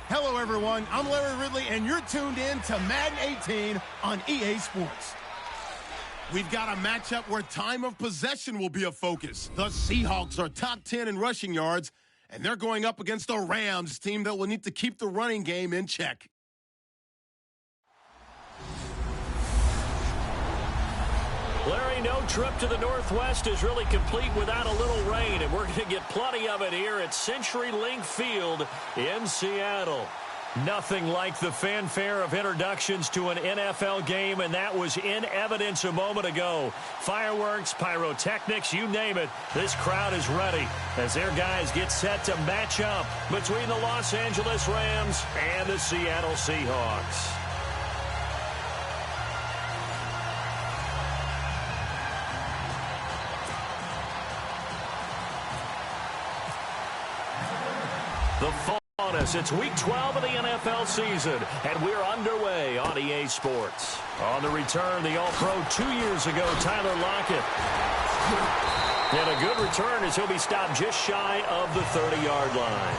Hello, everyone. I'm Larry Ridley, and you're tuned in to Madden 18 on EA Sports. We've got a matchup where time of possession will be a focus. The Seahawks are top 10 in rushing yards, and they're going up against a Rams team that will need to keep the running game in check. Larry, no trip to the Northwest is really complete without a little rain, and we're going to get plenty of it here at CenturyLink Field in Seattle. Nothing like the fanfare of introductions to an NFL game, and that was in evidence a moment ago. Fireworks, pyrotechnics, you name it. This crowd is ready as their guys get set to match up between the Los Angeles Rams and the Seattle Seahawks. The fall on us. It's week 12 of the NFL season, and we're underway on EA Sports. On the return, the All-Pro 2 years ago, Tyler Lockett. And a good return as he'll be stopped just shy of the 30-yard line.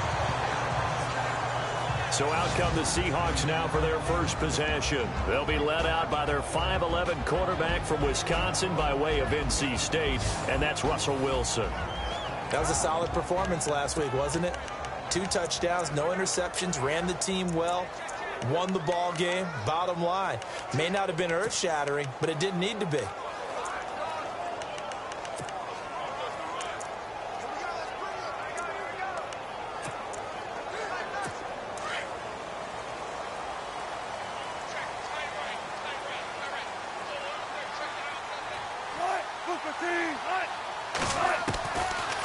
So out come the Seahawks now for their first possession. They'll be led out by their 5'11 quarterback from Wisconsin by way of NC State, and that's Russell Wilson. That was a solid performance last week, wasn't it? 2 touchdowns, no interceptions, ran the team well, won the ball game. Bottom line, may not have been earth-shattering, but it didn't need to be.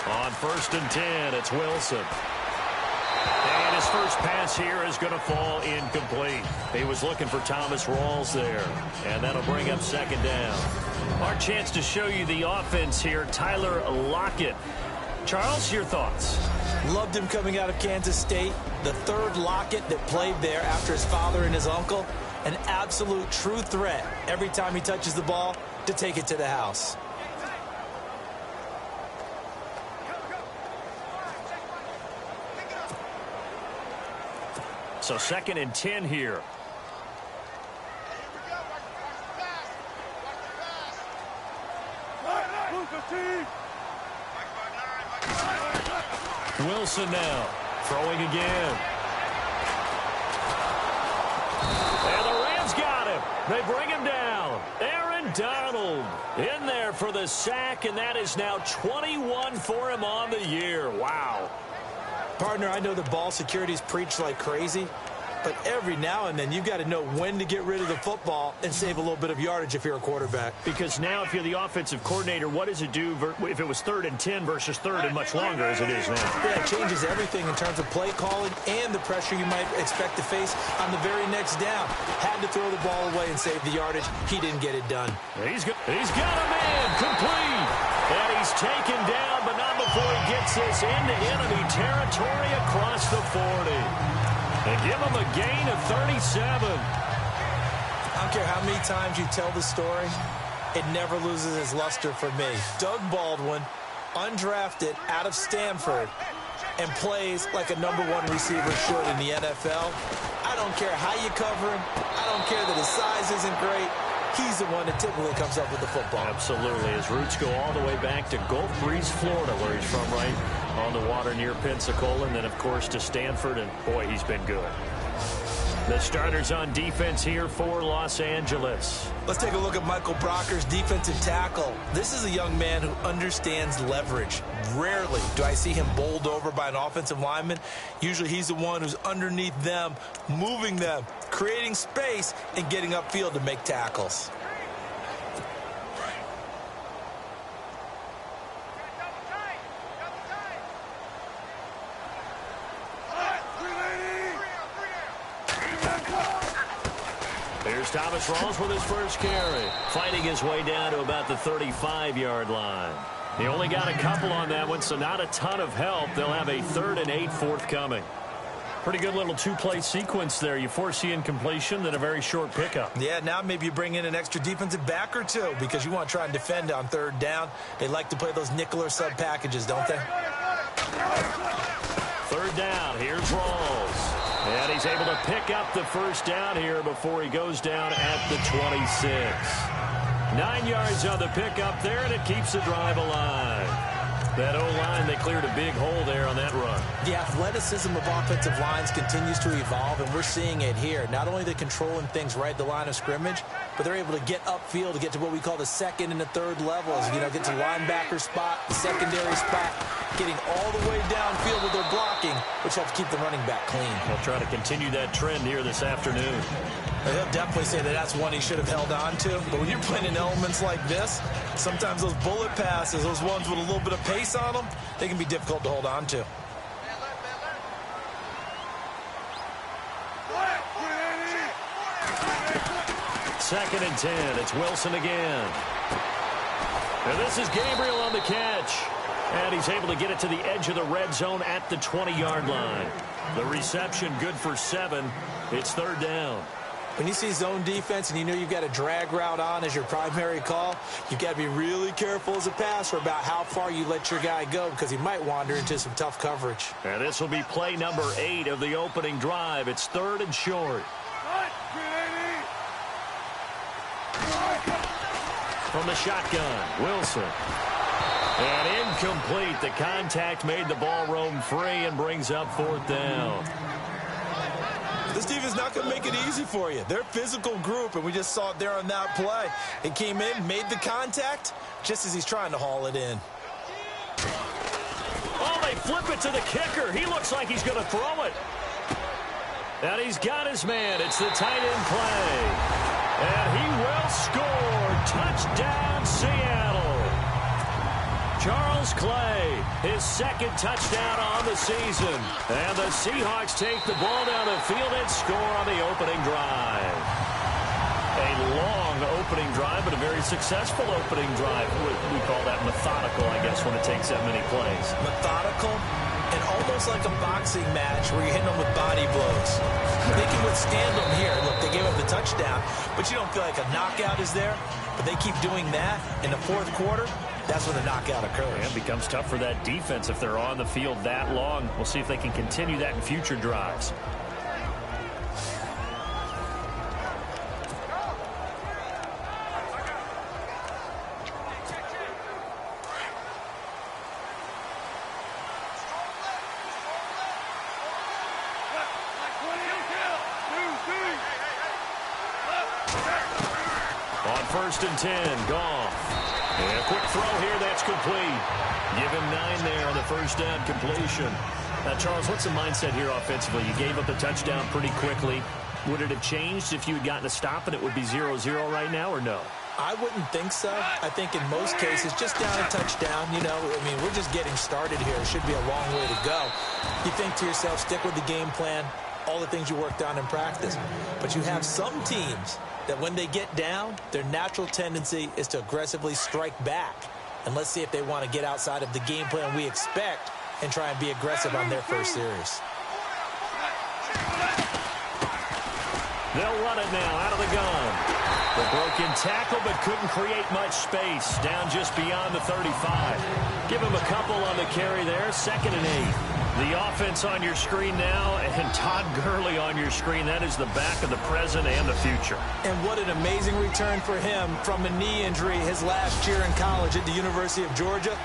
On 1st and 10, it's Wilson. And his first pass here is going to fall incomplete. He was looking for Thomas Rawls there, and that'll bring up 2nd down. Our chance to show you the offense here, Tyler Lockett. Charles, your thoughts? Loved him coming out of Kansas State. The 3rd Lockett that played there after his father and his uncle. An absolute true threat every time he touches the ball to take it to the house. So 2nd and 10 here. Wilson now throwing again. And the Rams got him. They bring him down. Aaron Donald in there for the sack, and that is now 21 for him on the year. Wow. Partner, I know the ball security is preached like crazy, but every now and then you've got to know when to get rid of the football and save a little bit of yardage if you're a quarterback. Because now if you're the offensive coordinator, what does it do if it was 3rd and 10 versus 3rd and much longer as it is now? Yeah, it changes everything in terms of play calling and the pressure you might expect to face on the very next down. Had to throw the ball away and save the yardage. He didn't get it done. He's got a man complete. And he's taken down, but not before he gets this into enemy territory across the 40. And give him a gain of 37. I don't care how many times you tell the story, it never loses its luster for me. Doug Baldwin, undrafted out of Stanford, and plays like a #1 receiver should in the NFL. I don't care how you cover him. I don't care that his size isn't great. He's the one that typically comes up with the football. Absolutely. His roots go all the way back to Gulf Breeze, Florida, where he's from, right on the water near Pensacola, and then, of course, to Stanford, and, boy, he's been good. The starters on defense here for Los Angeles. Let's take a look at Michael Brocker's defensive tackle. This is a young man who understands leverage. Rarely do I see him bowled over by an offensive lineman. Usually he's the one who's underneath them, moving them, creating space, and getting upfield to make tackles. Here's Thomas Rawls with his first carry, fighting his way down to about the 35-yard line. He only got a couple on that one, so not a ton of help. They'll have a 3rd and 8 forthcoming. Pretty good little 2-play sequence there. You force the incompletion, then a very short pickup. Yeah, now maybe you bring in an extra defensive back or two because you want to try and defend on 3rd down. They like to play those nickel or sub packages, don't they? 3rd down. Here's Rawls. And he's able to pick up the first down here before he goes down at the 26. 9 yards on the pickup there, and it keeps the drive alive. That O-line, they cleared a big hole there on that run. The athleticism of offensive lines continues to evolve, and we're seeing it here. Not only they're controlling things right at the line of scrimmage, but they're able to get upfield to get to what we call the second and the third levels. You know, get to linebacker spot, the secondary spot, getting all the way downfield with their blocking, which helps keep the running back clean. We'll try to continue that trend here this afternoon. They'll definitely say that that's one he should have held on to. But when you're playing in elements like this, sometimes those bullet passes, those ones with a little bit of pace on them, they can be difficult to hold on to. Second and 10. It's Wilson again. And this is Gabriel on the catch. And he's able to get it to the edge of the red zone at the 20-yard line. The reception good for 7. It's third down. When you see zone defense and you know you've got a drag route on as your primary call, you've got to be really careful as a passer about how far you let your guy go because he might wander into some tough coverage. And this will be play number 8 of the opening drive. It's third and short. From the shotgun, Wilson. And incomplete. The contact made the ball roam free and brings up fourth down. This team is not going to make it easy for you. They're a physical group, and we just saw it there on that play. It came in, made the contact, just as he's trying to haul it in. Oh, they flip it to the kicker. He looks like he's going to throw it. And he's got his man. It's the tight end play. And he will score. Touchdown, Seattle. Charles Clay, his second touchdown on the season. And the Seahawks take the ball down the field and score on the opening drive. A long opening drive, but a very successful opening drive. We call that methodical, I guess, when it takes that many plays. Methodical and almost like a boxing match where you're hitting them with body blows. They can withstand them here. Look, they gave up the touchdown, but you don't feel like a knockout is there. But they keep doing that in the fourth quarter. That's when the knockout occurs. And it becomes tough for that defense if they're on the field that long. We'll see if they can continue that in future drives. On first and 10, Goff. And a quick throw here, that's complete. Give him 9 there on the first down completion. Now, Charles, what's the mindset here offensively? You gave up the touchdown pretty quickly. Would it have changed if you had gotten a stop and it would be 0-0 right now, or no? I wouldn't think so. I think in most cases, just down a touchdown, you know, I mean, we're just getting started here. It should be a long way to go. You think to yourself, stick with the game plan, all the things you worked on in practice. But you have some teams that when they get down, their natural tendency is to aggressively strike back. And let's see if they want to get outside of the game plan we expect and try and be aggressive on their first series. They'll run it now out of the gun. The broken tackle, but couldn't create much space. Down just beyond the 35. Give him a couple on the carry there. Second and 8. The offense on your screen now, and Todd Gurley on your screen. That is the back of the present and the future. And what an amazing return for him from a knee injury his last year in college at the University of Georgia.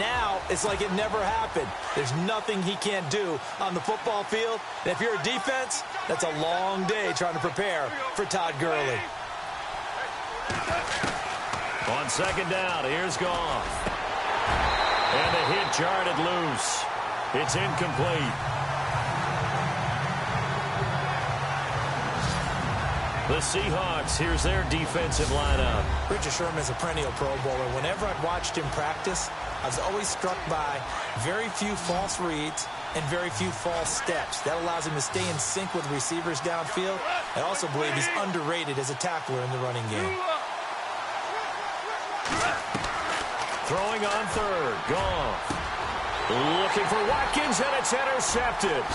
Now it's like it never happened. There's nothing he can't do on the football field. And if you're a defense, that's a long day trying to prepare for Todd Gurley. On second down, here's Goff. And the hit jarred it loose. It's incomplete. The Seahawks, here's their defensive lineup. Richard Sherman's a perennial Pro Bowler. Whenever I've watched him practice, I was always struck by very few false reads and very few false steps. That allows him to stay in sync with receivers downfield. I also believe he's underrated as a tackler in the running game. Throwing on third, Goff. Looking for Watkins, and it's intercepted.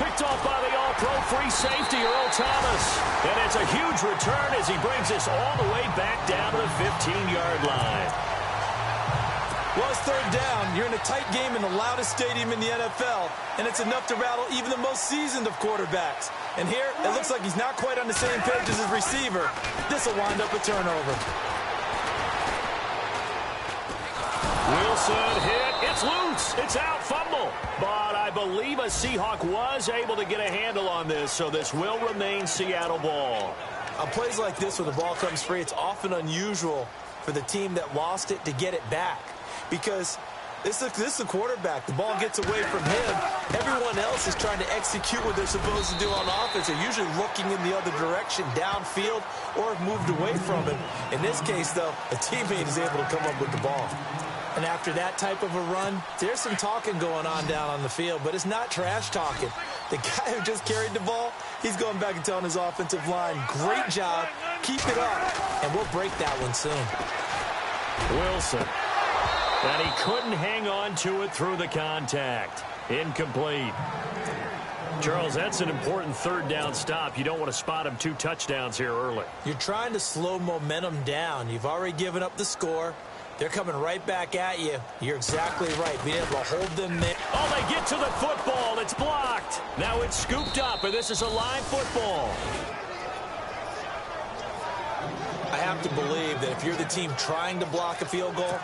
Picked off by the all-pro free safety, Earl Thomas. And it's a huge return as he brings us all the way back down to the 15-yard line. Well, it's third down. You're in a tight game in the loudest stadium in the NFL, and it's enough to rattle even the most seasoned of quarterbacks. And here, it looks like he's not quite on the same page as his receiver. This will wind up a turnover. Wilson hit. It's loose. It's out. Fumble. But I believe a Seahawk was able to get a handle on this, so this will remain Seattle ball. On plays like this where the ball comes free, it's often unusual for the team that lost it to get it back. Because this is the quarterback. The ball gets away from him. Everyone else is trying to execute what they're supposed to do on offense. They're usually looking in the other direction, downfield, or have moved away from him. In this case, though, a teammate is able to come up with the ball. And after that type of a run, there's some talking going on down on the field, but it's not trash talking. The guy who just carried the ball, he's going back and telling his offensive line, great job, keep it up, and we'll break that one soon. Wilson. And he couldn't hang on to it through the contact. Incomplete. Charles, that's an important third down stop. You don't want to spot him 2 touchdowns here early. You're trying to slow momentum down. You've already given up the score. They're coming right back at you. You're exactly right. Being able to hold them there. Oh, they get to the football. It's blocked. Now it's scooped up, and this is a live football. I have to believe that if you're the team trying to block a field goal,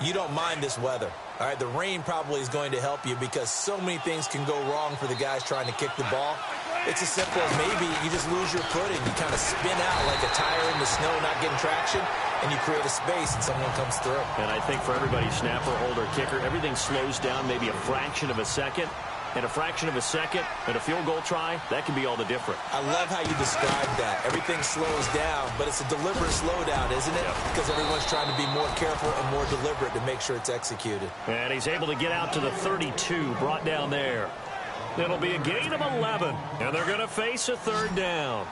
you don't mind this weather. All right, the rain probably is going to help you because so many things can go wrong for the guys trying to kick the ball. It's as simple as maybe you just lose your footing. You kind of spin out like a tire in the snow, not getting traction, and you create a space and someone comes through. And I think for everybody, snapper, holder, kicker, everything slows down maybe a fraction of a second. And a fraction of a second and a field goal try, that can be all the different. I love how you described that. Everything slows down, but it's a deliberate slowdown, isn't it? Because everyone's trying to be more careful and more deliberate to make sure it's executed. And he's able to get out to the 32, brought down there. It'll be a gain of 11, and they're going to face a third down.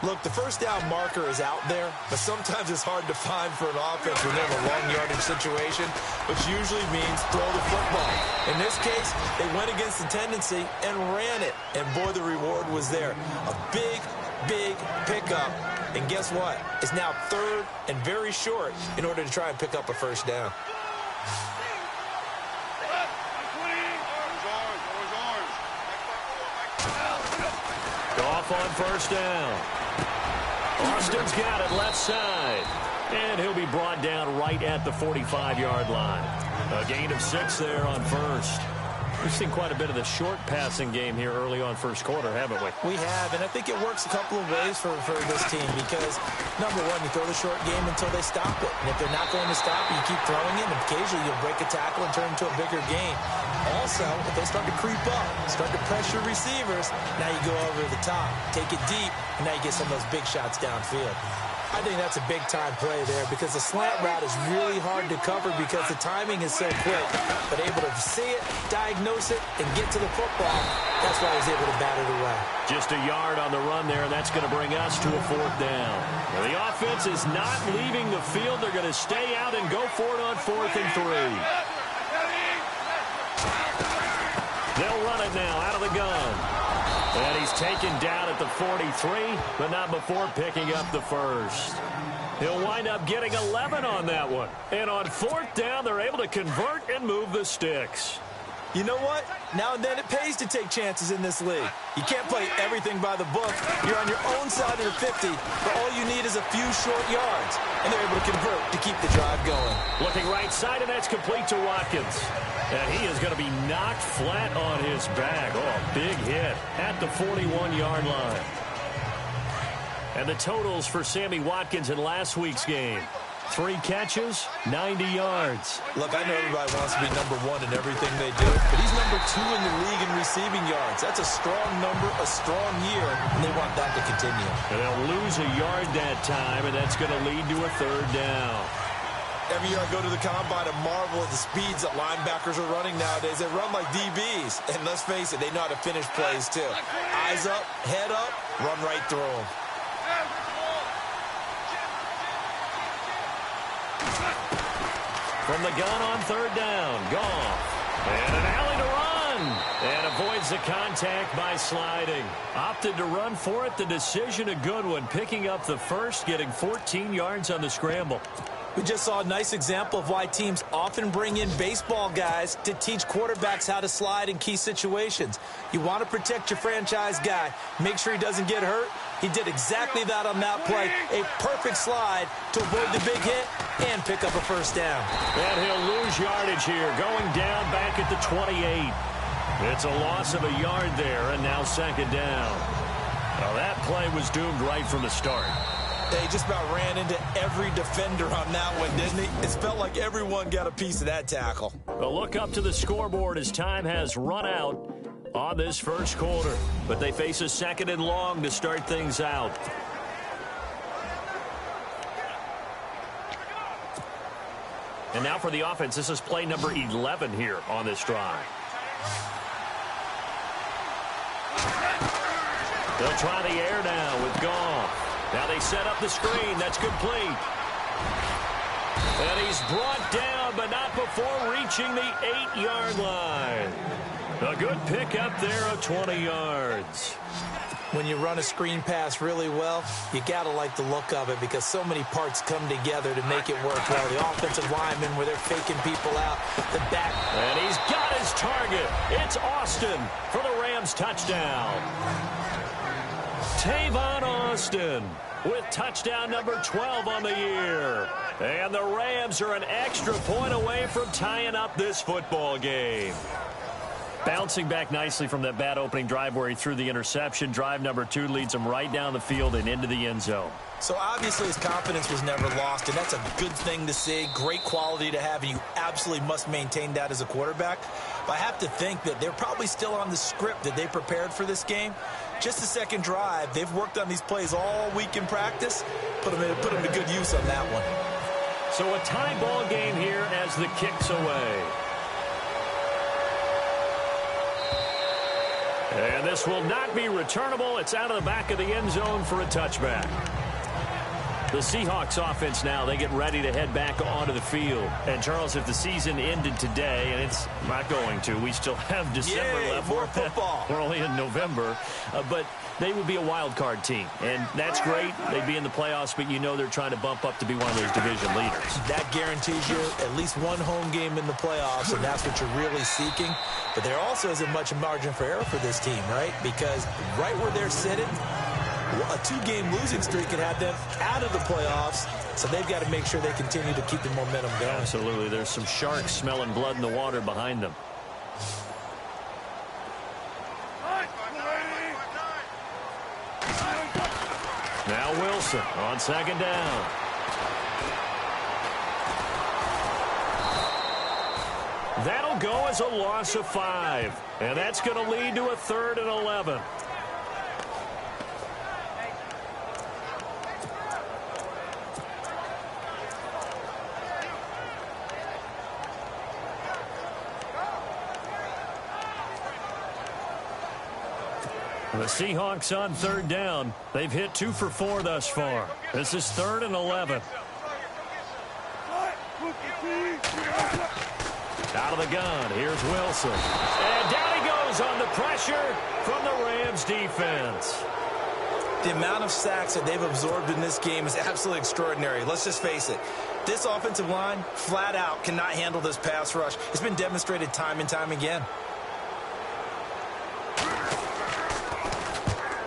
Look, the first down marker is out there, but sometimes it's hard to find for an offense when they're in a long yardage situation, which usually means throw the football. In this case, they went against the tendency and ran it, and boy, the reward was there. A big, big pickup, and guess what? It's now third and very short in order to try and pick up a first down. Off on first down. Austin's got it left side. And he'll be brought down right at the 45-yard line. A gain of 6 there on first. We've seen quite a bit of the short passing game here early on first quarter, haven't we? We have, and I think it works a couple of ways for this team because, number one, you throw the short game until they stop it. And if they're not going to stop it, you keep throwing it, and occasionally you'll break a tackle and turn into a bigger gain. Also, if they start to creep up, start to pressure receivers, now you go over the top, take it deep, and now you get some of those big shots downfield. I think that's a big-time play there because the slant route is really hard to cover because the timing is so quick. But able to see it, diagnose it, and get to the football, that's why he's able to bat it away. Just a yard on the run there, and that's going to bring us to a 4th down. Well, the offense is not leaving the field. They're going to stay out and go for it on 4th and 3. They'll run it now out of the gun. And he's taken down at the 43, but not before picking up the first. He'll wind up getting 11 on that one. And on 4th down, they're able to convert and move the sticks. You know what? Now and then it pays to take chances in this league. You can't play everything by the book. You're on your own side of the 50, but all you need is a few short yards. And they're able to convert to keep the drive going. Looking right side, and that's complete to Watkins. And he is going to be knocked flat on his back. Oh, a big hit at the 41-yard line. And the totals for Sammy Watkins in last week's game. 3 catches, 90 yards. Look, I know everybody wants to be number 1 in everything they do, but he's number 2 in the league in receiving yards. That's a strong number, a strong year, and they want that to continue. And they'll lose a yard that time, and that's going to lead to a 3rd down. Every year I go to the combine and marvel at the speeds that linebackers are running nowadays. They run like DBs, and let's face it, they know how to finish plays too. Eyes up, head up, run right through them. From the gun on 3rd down, Goff. And an alley to run. And avoids the contact by sliding. Opted to run for it. The decision a good one. Picking up the first, getting 14 yards on the scramble. We just saw a nice example of why teams often bring in baseball guys to teach quarterbacks how to slide in key situations. You want to protect your franchise guy. Make sure he doesn't get hurt. He did exactly that on that play. A perfect slide to avoid the big hit and pick up a first down. And he'll lose yardage here, going down back at the 28. It's a loss of a yard there, and now second down. Well, that play was doomed right from the start. They just about ran into every defender on that one, didn't he? It felt like everyone got a piece of that tackle. A look up to the scoreboard as time has run out on this first quarter. But they face a second and long to start things out. And now for the offense, this is play number 11 here on this drive. They'll try the air now with Goff. Now they set up the screen. That's complete. And he's brought down, but not before reaching the 8-yard line. A good pickup there of 20 yards. When you run a screen pass really well, you got to like the look of it because so many parts come together to make it work well. The offensive linemen where they're faking people out. The back. And he's got his target. It's Austin for the Rams touchdown. Tavon Austin with touchdown number 12 on the year. And the Rams are an extra point away from tying up this football game. Bouncing back nicely from that bad opening drive where he threw the interception. Drive number 2 leads him right down the field and into the end zone. So obviously his confidence was never lost, and that's a good thing to see. Great quality to have, and you absolutely must maintain that as a quarterback. But I have to think that they're probably still on the script that they prepared for this game. Just the second drive, they've worked on these plays all week in practice. Put them to good use on that one. So a tie ball game here as the kick's away. And this will not be returnable. It's out of the back of the end zone for a touchback. The Seahawks offense now, they get ready to head back onto the field. And, Charles, if the season ended today, and it's not going to, we still have December left. More football. We're only in November. But they would be a wild card team. And that's great. They'd be in the playoffs, but you know they're trying to bump up to be one of those division leaders. That guarantees you at least one home game in the playoffs, and that's what you're really seeking. But there also isn't much margin for error for this team, right? Because right where they're sitting, a 2-game losing streak could have them out of the playoffs, so they've got to make sure they continue to keep the momentum going. Absolutely. There's some sharks smelling blood in the water behind them. Now Wilson on second down. That'll go as a loss of 5, and that's going to lead to a 3rd and 11. The Seahawks on 3rd down. They've hit 2 for 4 thus far. This is 3rd and 11. Out of the gun, here's Wilson. And down he goes on the pressure from the Rams defense. The amount of sacks that they've absorbed in this game is absolutely extraordinary. Let's just face it. This offensive line, flat out, cannot handle this pass rush. It's been demonstrated time and time again.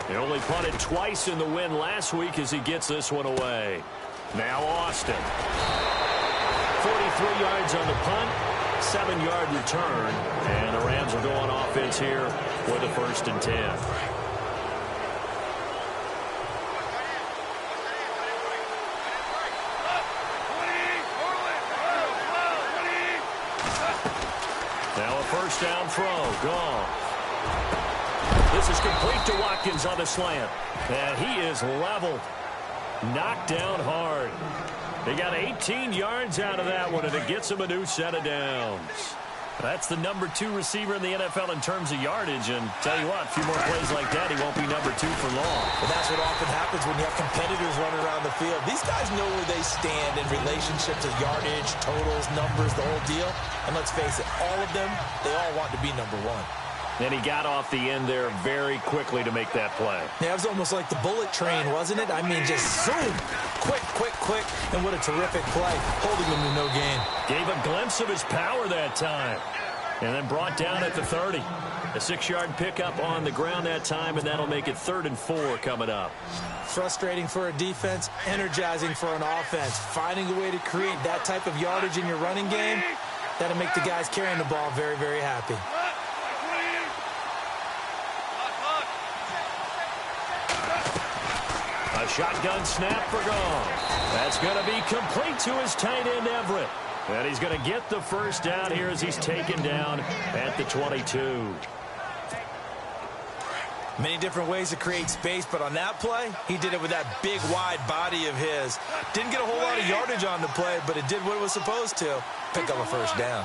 He only punted twice in the win last week as he gets this one away. Now Austin. 43 yards on the punt, 7-yard return. And the Rams will go on offense here with a 1st and 10. Now a 1st down throw. Gone. This is complete to Watkins on the slant. And he is leveled. Knocked down hard. They got 18 yards out of that one, and it gets him a new set of downs. That's the number 2 receiver in the NFL in terms of yardage. And tell you what, a few more plays like that, he won't be number 2 for long. And that's what often happens when you have competitors running around the field. These guys know where they stand in relationship to yardage, totals, numbers, the whole deal. And let's face it, all of them, they all want to be number 1. And he got off the end there very quickly to make that play. Yeah, it was almost like the bullet train, wasn't it? I mean, just zoom. Quick, quick, quick. And what a terrific play, holding him to no gain. Gave a glimpse of his power that time. And then brought down at the 30. A 6-yard pickup on the ground that time, and that'll make it 3rd and 4 coming up. Frustrating for a defense, energizing for an offense. Finding a way to create that type of yardage in your running game, that'll make the guys carrying the ball very, very happy. A shotgun snap for Gong. That's going to be complete to his tight end, Everett. And he's going to get the first down here as he's taken down at the 22. Many different ways to create space, but on that play, he did it with that big, wide body of his. Didn't get a whole lot of yardage on the play, but it did what it was supposed to. Pick up a first down.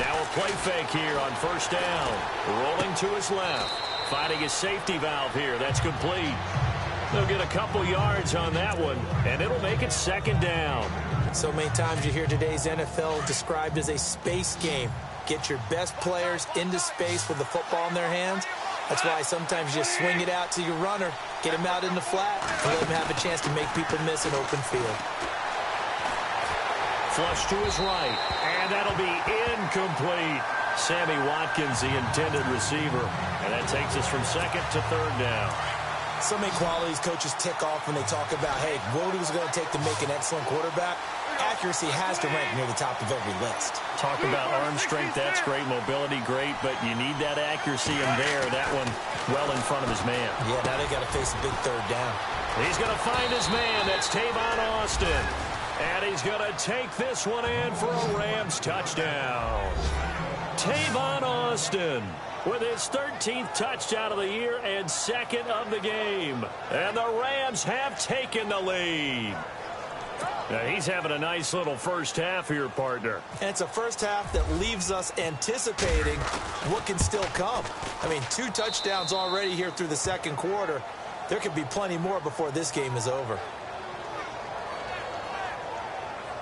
Now a play fake here on first down. Rolling to his left. Finding his safety valve here. That's complete. They'll get a couple yards on that one, and it'll make it 2nd down. So many times you hear today's NFL described as a space game. Get your best players into space with the football in their hands. That's why sometimes you just swing it out to your runner, get him out in the flat, and let him have a chance to make people miss an open field. Flush to his right, and that'll be incomplete. Sammy Watkins, the intended receiver, and that takes us from 2nd to 3rd down. So many qualities coaches tick off when they talk about, hey, what it was going to take to make an excellent quarterback. Accuracy has to rank near the top of every list. Talk about arm strength, that's great. Mobility, great, but you need that accuracy in there. That one well in front of his man. Yeah, now they got to face a big 3rd down. He's going to find his man. That's Tavon Austin. And he's going to take this one in for a Rams touchdown. Tavon Austin with his 13th touchdown of the year and 2nd of the game. And the Rams have taken the lead. Now he's having a nice little first half here, partner. And it's a first half that leaves us anticipating what can still come. I mean, 2 touchdowns already here through the 2nd quarter. There could be plenty more before this game is over.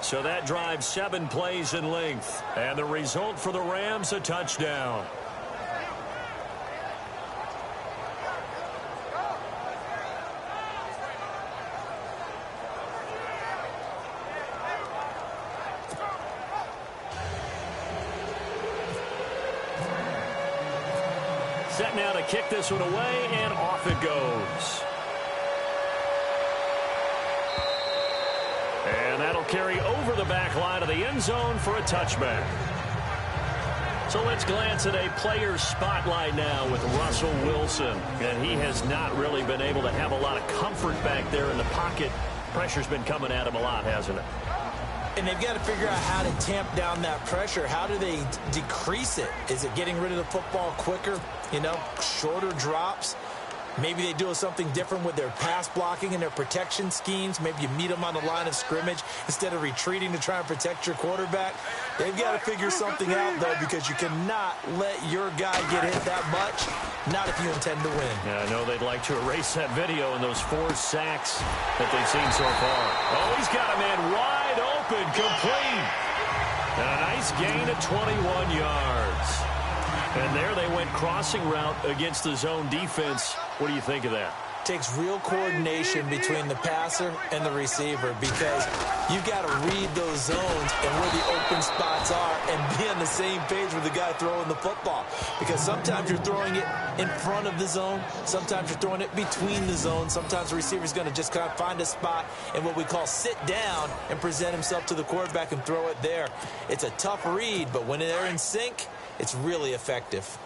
So that drives 7 plays in length. And the result for the Rams, a touchdown. Set now to kick this one away, and off it goes. And that'll carry over the back line of the end zone for a touchback. So let's glance at a player's spotlight now with Russell Wilson. And he has not really been able to have a lot of comfort back there in the pocket. Pressure's been coming at him a lot, hasn't it? And they've got to figure out how to tamp down that pressure. How do they decrease it? Is it getting rid of the football quicker? You know, shorter drops? Maybe they do something different with their pass blocking and their protection schemes. Maybe you meet them on the line of scrimmage instead of retreating to try and protect your quarterback. They've got to figure something out, though, because you cannot let your guy get hit that much, not if you intend to win. Yeah, I know they'd like to erase that video and those 4 sacks that they've seen so far. Oh, he's got a man wide open, complete. And a nice gain of 21 yards. And there they went crossing route against the zone defense. What do you think of that? Takes real coordination between the passer and the receiver, because you've got to read those zones and where the open spots are and be on the same page with the guy throwing the football. Because sometimes you're throwing it in front of the zone. Sometimes you're throwing it between the zones. Sometimes the receiver's going to just kind of find a spot and what we call sit down and present himself to the quarterback and throw it there. It's a tough read, but when they're in sync, it's really effective.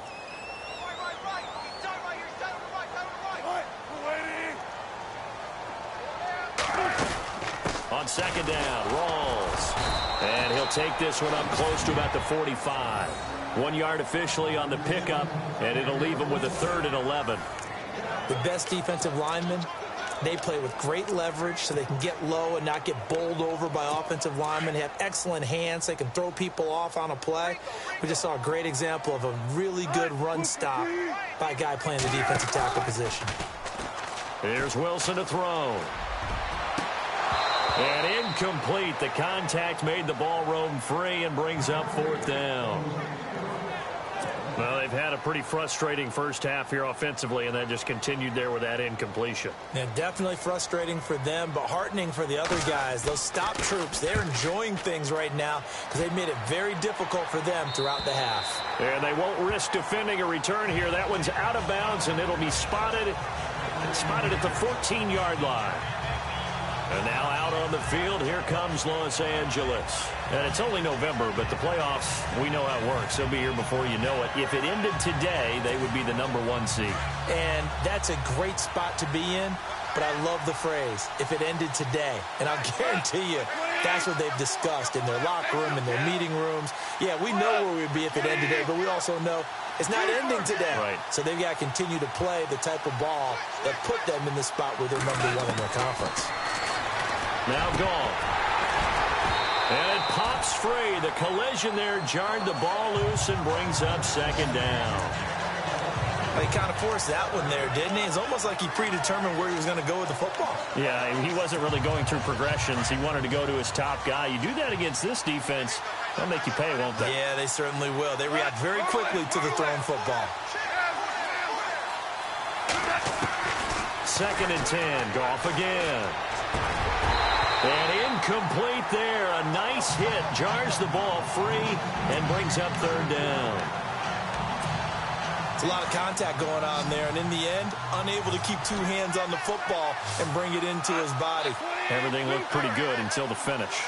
On 2nd down, Rawls. And he'll take this one up close to about the 45. 1 yard officially on the pickup, and it'll leave him with a 3rd and 11. The best defensive linemen, they play with great leverage so they can get low and not get bowled over by offensive linemen. They have excellent hands. They can throw people off on a play. We just saw a great example of a really good run stop by a guy playing the defensive tackle position. Here's Wilson to throw. And incomplete. The contact made the ball roam free and brings up 4th down. Well, they've had a pretty frustrating first half here offensively, and then just continued there with that incompletion. Yeah, definitely frustrating for them, but heartening for the other guys. Those stop troops, they're enjoying things right now because they've made it very difficult for them throughout the half. And they won't risk defending a return here. That one's out of bounds, and it'll be spotted at the 14-yard line. And now out on the field, here comes Los Angeles. And it's only November, but the playoffs, we know how it works. They'll be here before you know it. If it ended today, they would be the #1 seed. And that's a great spot to be in, but I love the phrase, if it ended today. And I'll guarantee you, that's what they've discussed in their locker room, in their meeting rooms. Yeah, we know where we'd be if it ended today, but we also know it's not ending today. Right. So they've got to continue to play the type of ball that put them in the spot where they're #1 in their conference. Now gone. And it pops free. The collision there jarred the ball loose and brings up second down. He kind of forced that one there, didn't he? It's almost like he predetermined where he was going to go with the football. Yeah, he wasn't really going through progressions. He wanted to go to his top guy. You do that against this defense, they'll make you pay, won't they? Yeah, they certainly will. They react very quickly to the thrown football. 2nd and 10. Goff again. And incomplete there. A nice hit. Jars the ball free and brings up 3rd down. It's a lot of contact going on there. And in the end, unable to keep 2 hands on the football and bring it into his body. Everything looked pretty good until the finish.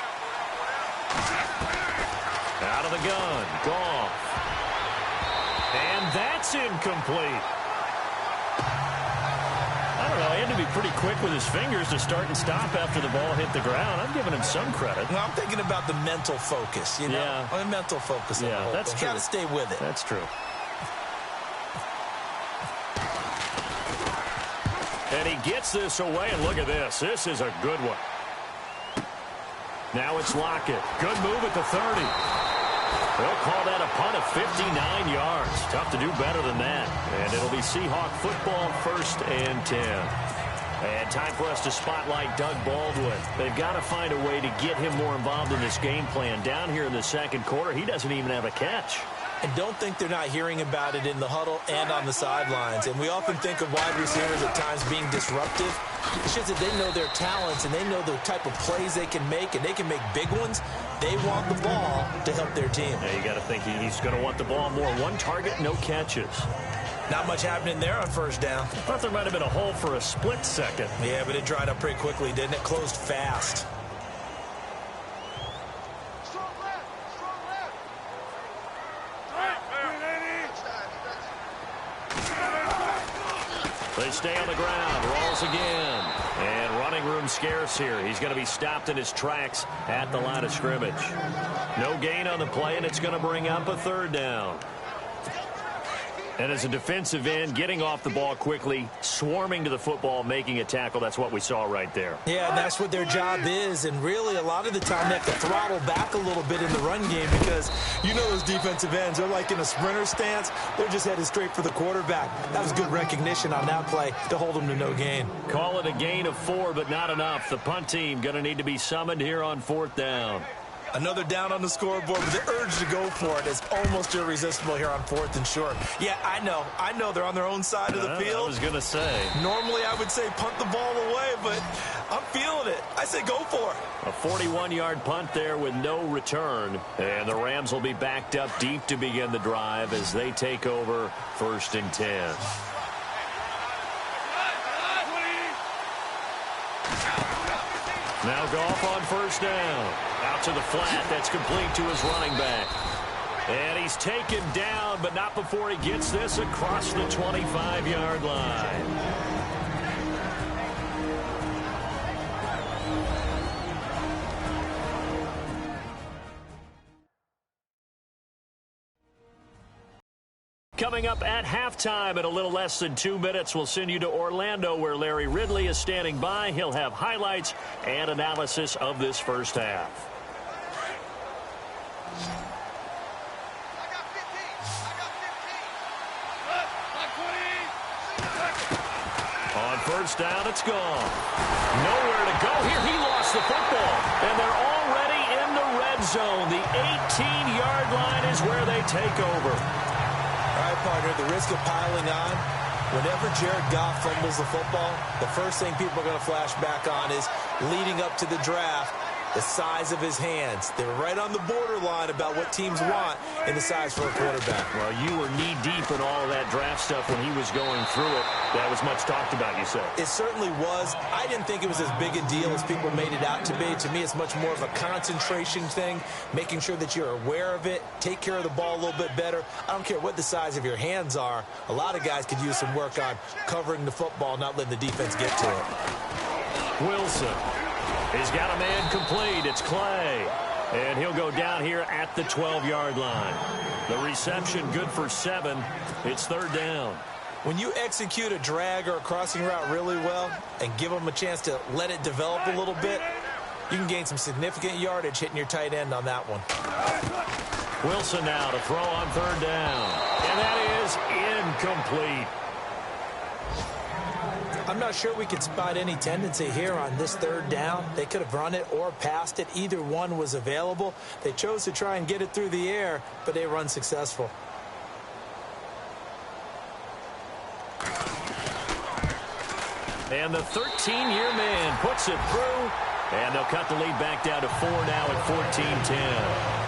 Out of the gun. Goff. And that's incomplete. I don't know, he had to be pretty quick with his fingers to start and stop after the ball hit the ground. I'm giving him some credit. Well, I'm thinking about the mental focus, you know? Yeah. The mental focus. Yeah, that's true. Got to stay with it. That's true. And he gets this away, and look at this. This is a good one. Now it's Lockett. Good move at the 30. They'll call that a punt of 59 yards. Tough to do better than that. And it'll be Seahawk football, 1st and 10. And time for us to spotlight Doug Baldwin. They've got to find a way to get him more involved in this game plan. Down here in the 2nd quarter, he doesn't even have a catch. And don't think they're not hearing about it in the huddle and on the sidelines. And we often think of wide receivers at times being disruptive. It's just that they know their talents and they know the type of plays they can make, and they can make big ones. They want the ball to help their team. Yeah, you got to think he's going to want the ball more. 1 target, no catches. Not much happening there on 1st down. I thought there might have been a hole for a split second. Yeah, but it dried up pretty quickly, didn't it? Closed fast. They stay on the ground. Rolls again. And running room scarce here. He's going to be stopped in his tracks at the line of scrimmage. No gain on the play, and it's going to bring up a 3rd down. And as a defensive end, getting off the ball quickly, swarming to the football, making a tackle, that's what we saw right there. Yeah, and that's what their job is. And really, a lot of the time, they have to throttle back a little bit in the run game because you know those defensive ends, they're like in a sprinter stance. They're just headed straight for the quarterback. That was good recognition on that play to hold them to no gain. Call it a gain of 4, but not enough. The punt team going to need to be summoned here on 4th down. Another down on the scoreboard, but the urge to go for it is almost irresistible here on 4th and short. Yeah, I know they're on their own side of the field. I was going to say. Normally I would say punt the ball away, but I'm feeling it. I say go for it. A 41-yard punt there with no return. And the Rams will be backed up deep to begin the drive as they take over 1st and 10. Now Goff on 1st down. Out to the flat. That's complete to his running back. And he's taken down, but not before he gets this across the 25-yard line. Coming up at halftime in a little less than 2 minutes, we'll send you to Orlando where Larry Ridley is standing by. He'll have highlights and analysis of this first half. On 1st down, it's gone. Nowhere to go here. He lost the football, and they're already in the red zone. The 18-yard line is where they take over. All right, partner, the risk of piling on. Whenever Jared Goff fumbles the football, the first thing people are going to flash back on is leading up to the draft, the size of his hands. They were right on the borderline about what teams want in the size for a quarterback. Well, you were knee-deep in all of that draft stuff when he was going through it. That was much talked about, you said. It certainly was. I didn't think it was as big a deal as people made it out to be. To me, it's much more of a concentration thing, making sure that you're aware of it, take care of the ball a little bit better. I don't care what the size of your hands are. A lot of guys could use some work on covering the football, not letting the defense get to it. Wilson. He's got a man complete. It's Clay. And he'll go down here at the 12-yard line. The reception good for 7. It's third down. When you execute a drag or a crossing route really well and give them a chance to let it develop a little bit, you can gain some significant yardage hitting your tight end on that one. Wilson now to throw on third down. And that is incomplete. I'm not sure we could spot any tendency here on this third down. They could have run it or passed it. Either one was available. They chose to try and get it through the air, but they were unsuccessful. And the 13-year man puts it through, and they'll cut the lead back down to 4 now at 14-10.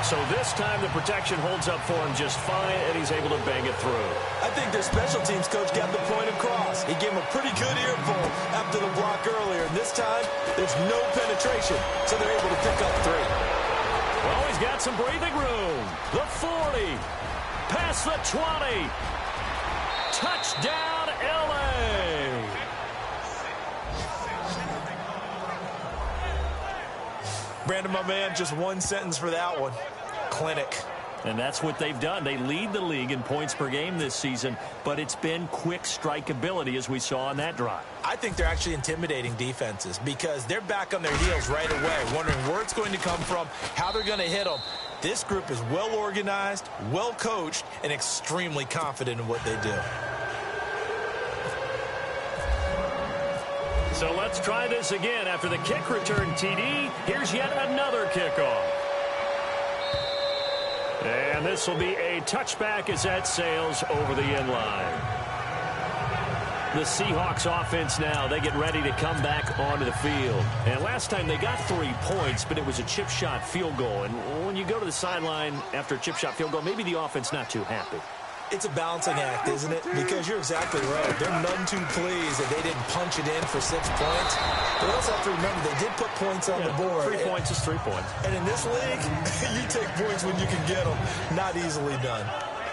So this time the protection holds up for him just fine, and he's able to bang it through. I think their special teams coach got the point across. He gave him a pretty good earful after the block earlier. And this time, there's no penetration, so they're able to pick up 3. Well, he's got some breathing room. The 40, past the 20. Touchdown, L.A. Brandon, my man, just one sentence for that one. Clinic. And that's what they've done. They lead the league in points per game this season, but it's been quick strike ability as we saw on that drive. I think they're actually intimidating defenses because they're back on their heels right away, wondering where it's going to come from, how they're going to hit them. This group is well organized, well coached, and extremely confident in what they do. So let's try this again. After the kick return TD, here's yet another kickoff. And this will be a touchback as that sails over the end line. The Seahawks offense now, they get ready to come back onto the field. And last time they got 3 points, but it was a chip shot field goal. And when you go to the sideline after a chip shot field goal, maybe the offense not too happy. It's a balancing act, isn't it? Because you're exactly right. They're none too pleased that they didn't punch it in for 6 points. But we also have to remember they did put points on the board. 3 points is 3 points. And in this league, you take points when you can get them. Not easily done.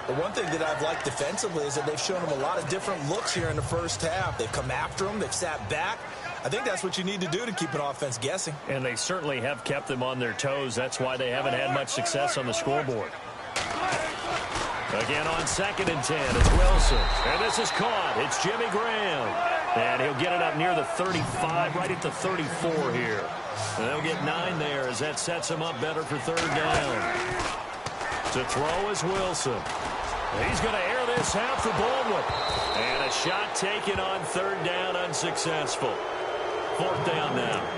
But one thing that I've liked defensively is that they've shown them a lot of different looks here in the first half. They've come after them. They've sat back. I think that's what you need to do to keep an offense guessing. And they certainly have kept them on their toes. That's why they haven't had much success on the scoreboard. Again on 2nd and 10, it's Wilson. And this is caught. It's Jimmy Graham. And he'll get it up near the 35, right at the 34 here. And they'll get 9 there as that sets him up better for third down. To throw is Wilson. He's going to air this out for Baldwin. And a shot taken on third down, unsuccessful. 4th down now.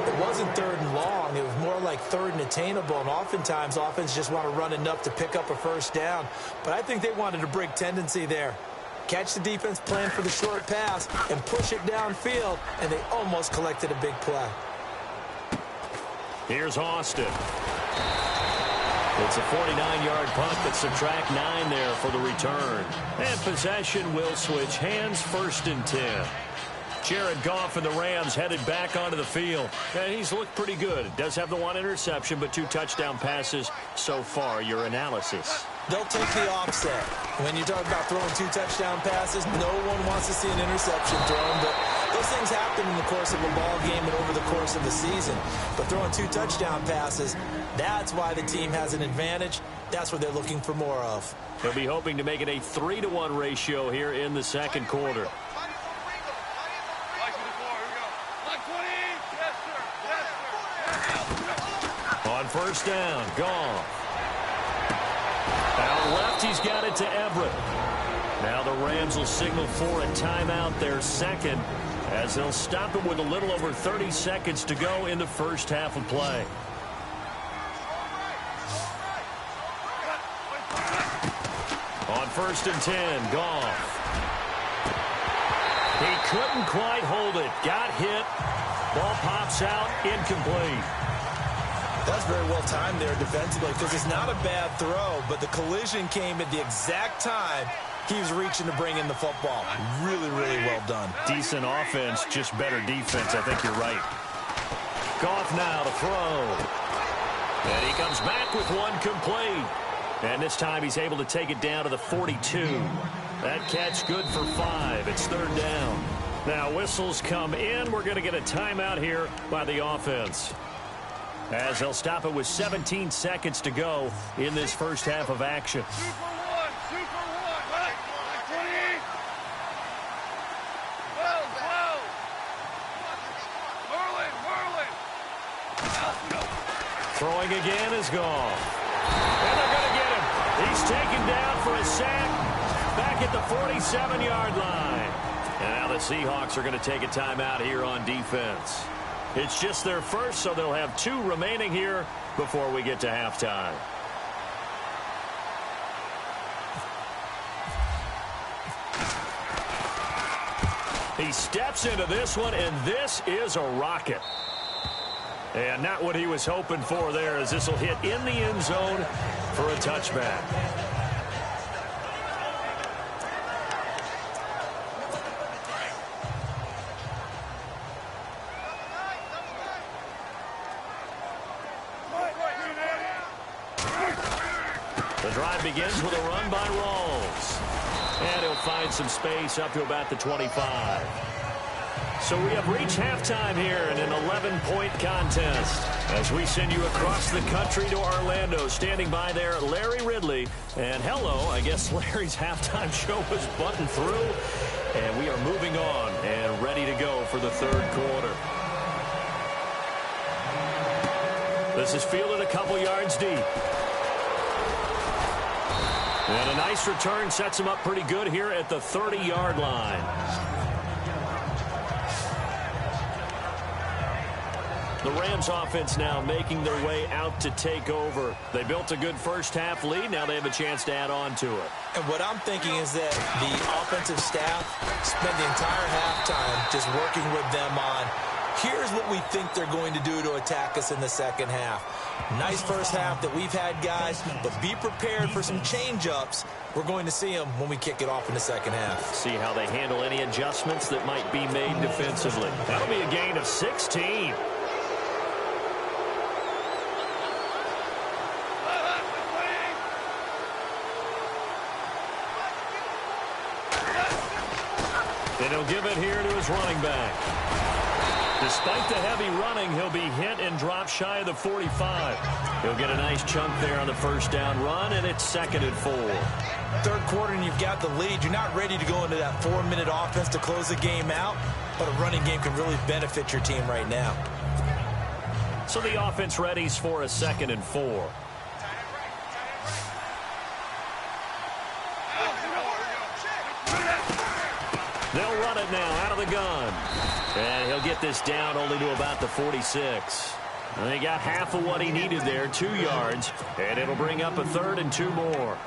It wasn't 3rd and long. It was more like 3rd and attainable. And oftentimes, offense just want to run enough to pick up a first down. But I think they wanted a break tendency there. Catch the defense plan for the short pass and push it downfield. And they almost collected a big play. Here's Austin. It's a 49-yard punt, but subtract 9 there for the return. And possession will switch hands, 1st and 10. Jared Goff and the Rams headed back onto the field. And he's looked pretty good. Does have the 1 interception, but 2 touchdown passes so far. Your analysis. They'll take the offset. When you talk about throwing 2 touchdown passes, no one wants to see an interception thrown, but those things happen in the course of a ball game and over the course of the season. But throwing 2 touchdown passes, that's why the team has an advantage. That's what they're looking for more of. They'll be hoping to make it a 3-to-1 ratio here in the second quarter. On 1st down, Goff. Out left, he's got it to Everett. Now the Rams will signal for a timeout, their second, as they'll stop it with a little over 30 seconds to go in the first half of play. first and 10. Goff. He couldn't quite hold it. Got hit. Ball pops out. Incomplete. That's very well timed there defensively because it's not a bad throw, but the collision came at the exact time he was reaching to bring in the football. Really, really well done. Decent offense, just better defense. I think you're right. Goff now to throw. And he comes back with one complete. And this time he's able to take it down to the 42. That catch good for 5. It's third down. Now whistles come in. We're going to get a timeout here by the offense, as they'll stop it with 17 seconds to go in this first half of action. Throwing again is gone. And they're going to get him. He's taken down for a sack back at the 47-yard line. And now the Seahawks are going to take a timeout here on defense. It's just their first, so they'll have 2 remaining here before we get to halftime. He steps into this one, and this is a rocket. And not what he was hoping for there, as this will hit in the end zone for a touchback. The drive begins with a run by Rawls. And he'll find some space up to about the 25. So we have reached halftime here in an 11-point contest as we send you across the country to Orlando. Standing by there, Larry Ridley. And hello, I guess Larry's halftime show was buttoned through. And we are moving on and ready to go for the third quarter. This is fielded a couple yards deep. And a nice return sets him up pretty good here at the 30-yard line. The Rams offense now making their way out to take over. They built a good first-half lead. Now they have a chance to add on to it. And what I'm thinking is that the offensive staff spent the entire halftime just working with them on, here's what we think they're going to do to attack us in the second half. Nice first half that we've had, guys, but be prepared for some change-ups. We're going to see them when we kick it off in the second half. See how they handle any adjustments that might be made defensively. That'll be a gain of 16. And he'll give it here to his running back. Despite the heavy running, he'll be hit and drop shy of the 45. He'll get a nice chunk there on the first down run, and it's 2nd and 4. Third quarter, and you've got the lead. You're not ready to go into that 4-minute offense to close the game out, but a running game can really benefit your team right now. So the offense readies for a 2nd and 4. They'll run it now out of the gun. And he'll get this down only to about the 46. And he got half of what he needed there, 2 yards. And it'll bring up a 3rd and 2 more.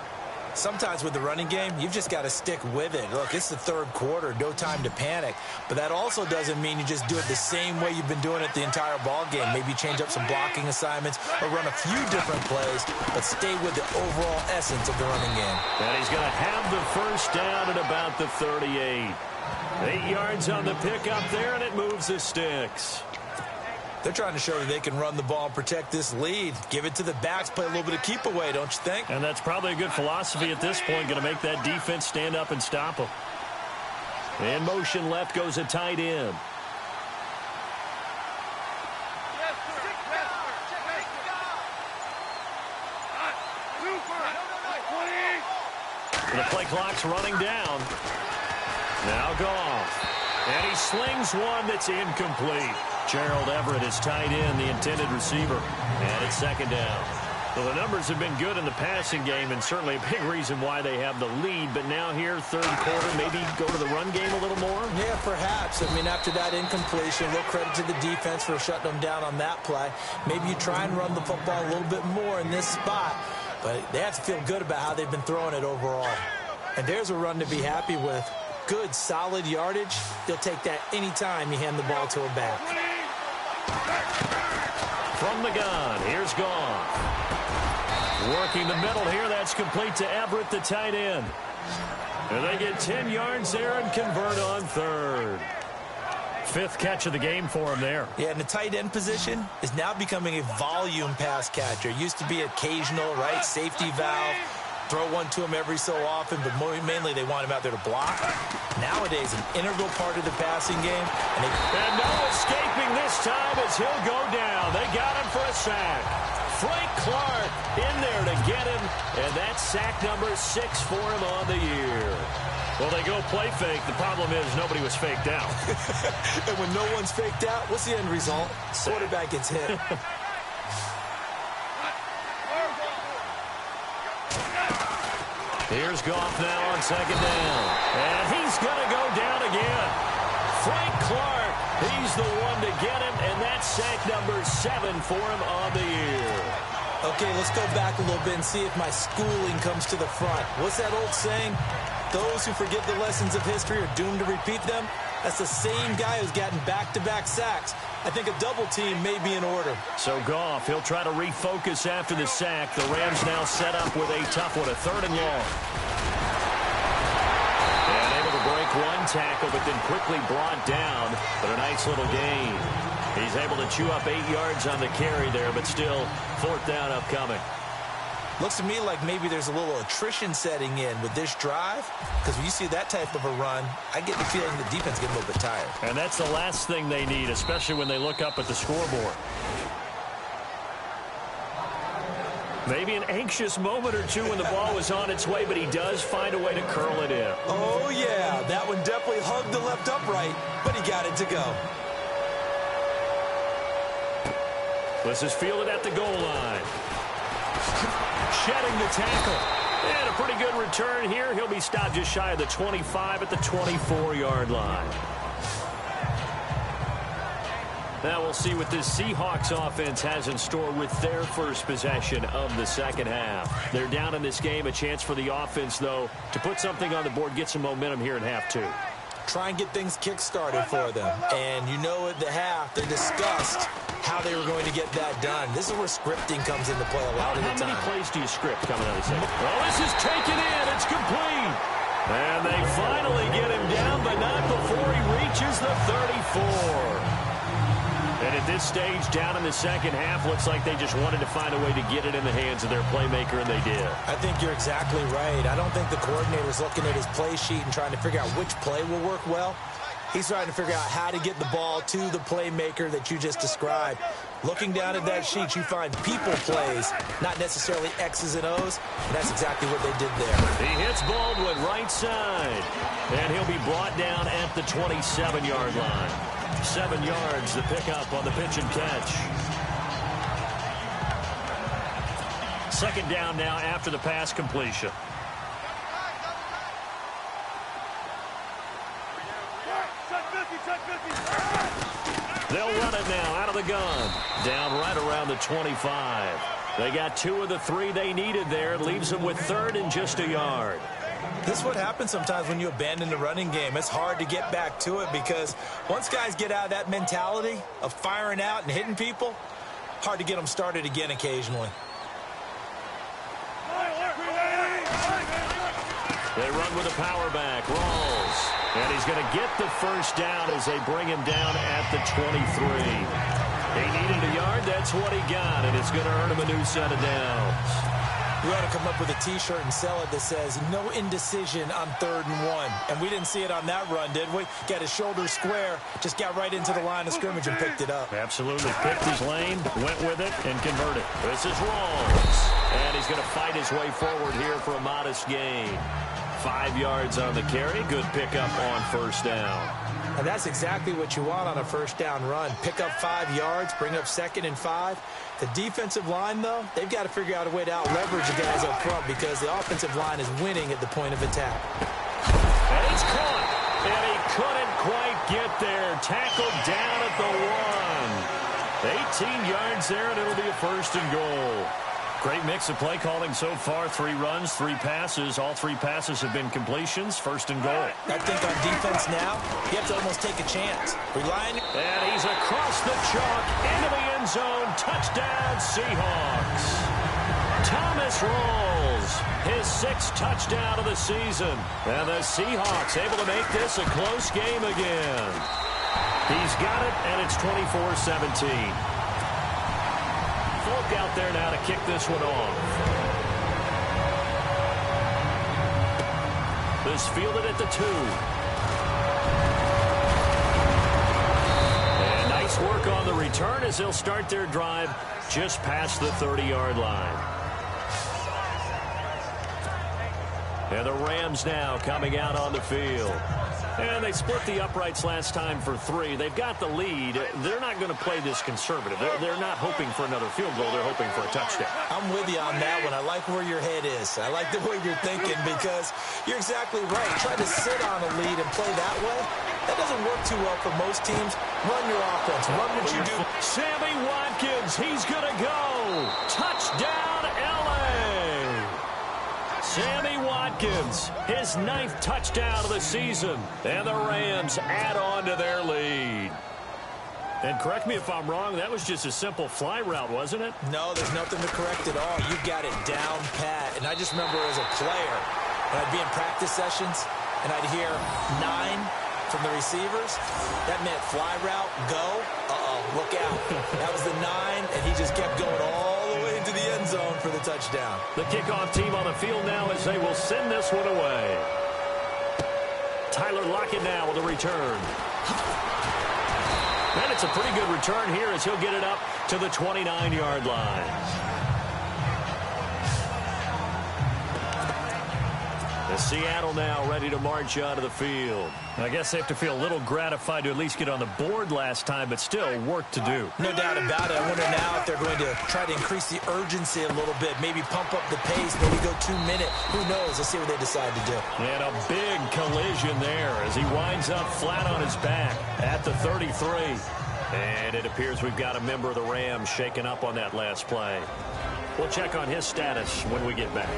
Sometimes with the running game, you've just got to stick with it. Look, it's the third quarter, no time to panic. But that also doesn't mean you just do it the same way you've been doing it the entire ball game. Maybe change up some blocking assignments or run a few different plays, but stay with the overall essence of the running game. And he's going to have the first down at about the 38. 8 yards on the pickup there, and it moves the sticks. They're trying to show that they can run the ball and protect this lead. Give it to the backs, play a little bit of keep away, don't you think? And that's probably a good philosophy at this point, going to make that defense stand up and stop them. In motion left goes a tight end. The play clock's running down. Now Goff. And he slings one that's incomplete. Gerald Everett is tight end, the intended receiver. And it's 2nd down. Well, the numbers have been good in the passing game, and certainly a big reason why they have the lead. But now here, third quarter, maybe go to the run game a little more? Yeah, perhaps. I mean, after that incompletion, a little credit to the defense for shutting them down on that play. Maybe you try and run the football a little bit more in this spot. But they have to feel good about how they've been throwing it overall. And there's a run to be happy with. Good, solid yardage. You'll take that anytime you hand the ball to a back. From the gun, here's Goff. Working the middle here, that's complete to Everett, the tight end. And they get 10 yards there and convert on third. Fifth catch of the game for him there. Yeah, and the tight end position is now becoming a volume pass catcher. Used to be occasional, right? Safety valve. Throw one to him every so often, but mainly they want him out there to block. Nowadays, an integral part of the passing game. And no escaping this time as he'll go down. They got him for a sack. Frank Clark in there to get him, and that's sack number 6 for him on the year. Well, they go play fake. The problem is nobody was faked out. And when no one's faked out, what's the end result? Quarterback gets hit. Here's Goff now on second down. And he's going to go down again. Frank Clark, he's the one to get him, and that's sack number 7 for him on the year. Okay, let's go back a little bit and see if my schooling comes to the front. What's that old saying? Those who forget the lessons of history are doomed to repeat them. That's the same guy who's gotten back-to-back sacks. I think a double team may be in order. So Goff, he'll try to refocus after the sack. The Rams now set up with a tough one, a 3rd and long. And able to break one tackle, but then quickly brought down. But a nice little gain. He's able to chew up 8 yards on the carry there, but still 4th down upcoming. Looks to me like maybe there's a little attrition setting in with this drive, because when you see that type of a run, I get the feeling the defense gets a little bit tired. And that's the last thing they need, especially when they look up at the scoreboard. Maybe an anxious moment or two when the ball was on its way, but he does find a way to curl it in. Oh, yeah, that one definitely hugged the left upright, but he got it to go. This is fielded at the goal line. Shedding the tackle. And a pretty good return here. He'll be stopped just shy of the 25 at the 24-yard line. Now we'll see what this Seahawks offense has in store with their first possession of the second half. They're down in this game. A chance for the offense, though, to put something on the board, get some momentum here in half 2. Try and get things kick-started for them. And you know at the half, they discussed how they were going to get that done. This is where scripting comes into play a lot of the time. How many plays do you script coming out of the second? Well, this is taken in. It's complete. And they finally get him down, but not before he reaches the 34. And at this stage, down in the second half, looks like they just wanted to find a way to get it in the hands of their playmaker, and they did. I think you're exactly right. I don't think the coordinator's looking at his play sheet and trying to figure out which play will work well. He's trying to figure out how to get the ball to the playmaker that you just described. Looking down at that sheet, you find people plays, not necessarily X's and O's, and that's exactly what they did there. He hits Baldwin right side, and he'll be brought down at the 27-yard line. 7 yards the pickup on the pitch and catch. Second down now after the pass completion. They'll run it now out of the gun. Down right around the 25. They got 2 of the 3 they needed there. It leaves them with 3rd and just a yard. This is what happens sometimes when you abandon the running game. It's hard to get back to it because once guys get out of that mentality of firing out and hitting people, hard to get them started again occasionally. They run with a power back. Rawls. And he's going to get the first down as they bring him down at the 23. He needed a yard. That's what he got. And it's going to earn him a new set of downs. We ought to come up with a T-shirt and sell it that says, no indecision on 3rd and 1. And we didn't see it on that run, did we? Got his shoulder square, just got right into the line of scrimmage and picked it up. Absolutely. Picked his lane, went with it, and converted. This is Rawls. And he's going to fight his way forward here for a modest gain. 5 yards on the carry. Good pickup on first down. And that's exactly what you want on a first down run. Pick up 5 yards, bring up 2nd and 5. The defensive line, though, they've got to figure out a way to out-leverage the guys up front because the offensive line is winning at the point of attack. And it's caught. And he couldn't quite get there. Tackled down at the 1. 18 yards there, and it'll be a 1st and goal. Great mix of play calling so far. 3 runs, 3 passes. All 3 passes have been completions. First and goal. I think on defense now, you have to almost take a chance. And he's across the chalk into the end zone. Touchdown, Seahawks. Thomas rolls his 6th touchdown of the season. And the Seahawks able to make this a close game again. He's got it, and it's 24-17. Folk out there now to kick this one off. This fielded at the 2. And nice work on the return as they'll start their drive just past the 30-yard line. And the Rams now coming out on the field. And they split the uprights last time for 3. They've got the lead. They're not going to play this conservative. They're not hoping for another field goal. They're hoping for a touchdown. I'm with you on that one. I like where your head is. I like the way you're thinking because you're exactly right. Trying to sit on a lead and play that way, that doesn't work too well for most teams. Run your offense. Run what you do. Sammy Watkins, he's going to go. Touchdown, L.A. Sammy Watkins, his 9th touchdown of the season. And the Rams add on to their lead. And correct me if I'm wrong, that was just a simple fly route, wasn't it? No, there's nothing to correct at all. You got it down pat. And I just remember as a player, when I'd be in practice sessions, and I'd hear 9 from the receivers, that meant fly route, go, look out. That was the 9, and he just kept going all the way into the end zone for the touchdown. The kickoff team on the field now as they will send this one away. Tyler Lockett now with a return. And it's a pretty good return here as he'll get it up to the 29-yard line. Seattle now ready to march onto the field. I guess they have to feel a little gratified to at least get on the board last time, but still work to do. No doubt about it. I wonder now if they're going to try to increase the urgency a little bit, maybe pump up the pace, maybe go 2-minute. Who knows? Let's see what they decide to do. And a big collision there as he winds up flat on his back at the 33. And it appears we've got a member of the Rams shaken up on that last play. We'll check on his status when we get back.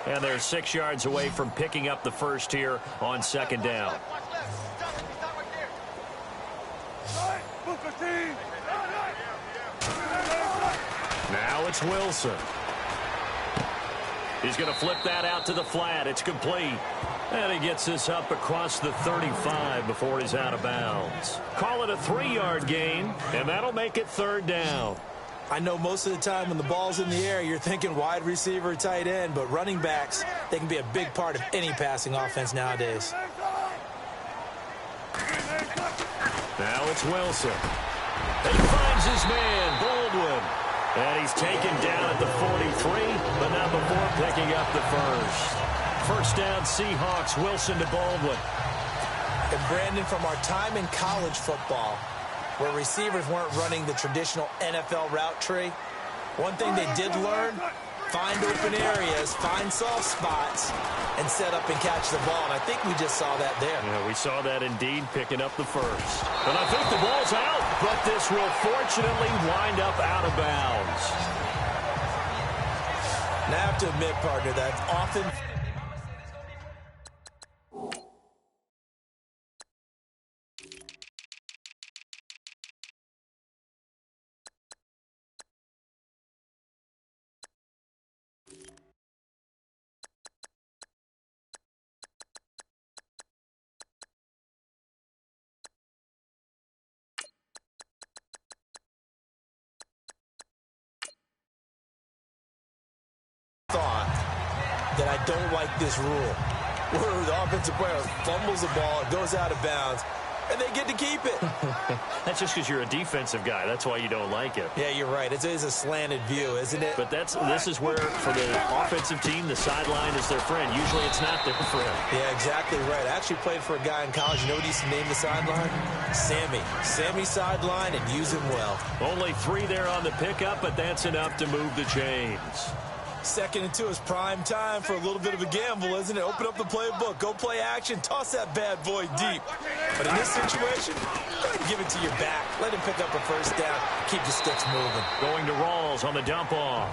And they're 6 yards away from picking up the first here on 2nd down. Now it's Wilson. He's going to flip that out to the flat. It's complete. And he gets this up across the 35 before he's out of bounds. Call it a 3-yard gain, and that'll make it 3rd down. I know most of the time when the ball's in the air, you're thinking wide receiver, tight end, but running backs, they can be a big part of any passing offense nowadays. Now it's Wilson. And he finds his man, Baldwin. And he's taken down at the 43, but not before picking up the first. First down, Seahawks, Wilson to Baldwin. And Brandon, from our time in college football, where receivers weren't running the traditional NFL route tree, one thing they did learn, find open areas, find soft spots, and set up and catch the ball. And I think we just saw that there. Yeah, we saw that indeed, picking up the first. And I think the ball's out, but this will fortunately wind up out of bounds. And I have to admit, partner, that often that I don't like this rule, where the offensive player fumbles the ball, it goes out of bounds, and they get to keep it. That's just because you're a defensive guy. That's why you don't like it. Yeah, you're right. It is a slanted view, isn't it? But this is where, for the offensive team, the sideline is their friend. Usually it's not their friend. Yeah, exactly right. I actually played for a guy in college. You know what he used to name the sideline? Sammy. Sammy sideline, and use him well. Only 3 there on the pickup, but that's enough to move the chains. 2nd and 2 is prime time for a little bit of a gamble, isn't it? Open up the playbook, go play action, toss that bad boy deep. But in this situation, go ahead and give it to your back. Let him pick up a first down. Keep the sticks moving. Going to Rawls on the dump-off.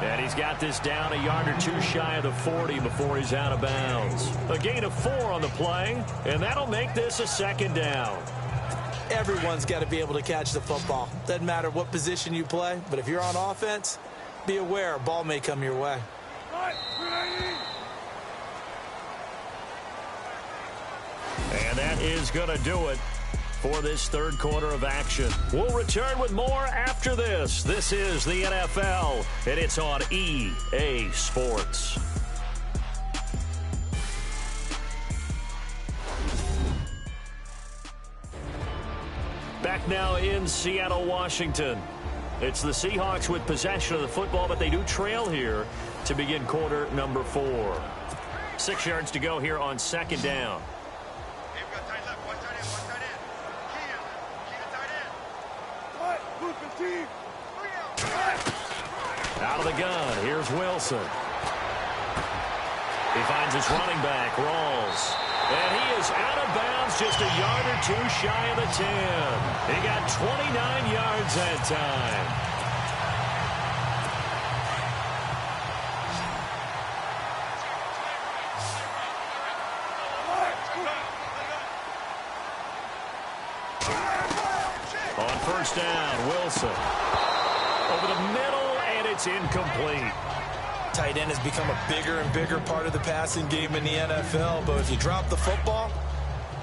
And he's got this down a yard or 2 shy of the 40 before he's out of bounds. A gain of 4 on the play, and that'll make this a 2nd down. Everyone's got to be able to catch the football. Doesn't matter what position you play, but if you're on offense, be aware a ball may come your way. And that is going to do it for this 3rd quarter of action. We'll return with more after this. This is the NFL, and it's on EA Sports. Back now in Seattle, Washington. It's the Seahawks with possession of the football, but they do trail here to begin quarter number 4. 6 yards to go here on 2nd down. Out of the gun, here's Wilson. He finds his running back, Rawls. And he is out of bounds just a yard or 2 shy of the 10. He got 29 yards that time. On 1st down, Wilson. Over the middle, and it's incomplete. Tight end has become a bigger and bigger part of the passing game in the NFL, but if you drop the football,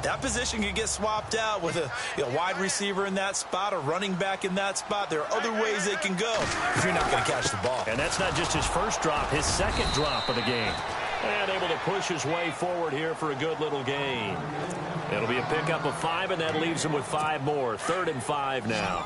that position can get swapped out with a wide receiver in that spot, a running back in that spot. There are other ways they can go if you're not going to catch the ball. And that's not just his first drop, his 2nd drop of the game. And able to push his way forward here for a good little gain. It'll be a pickup of 5, and that leaves him with 5 more. 3rd and 5 now.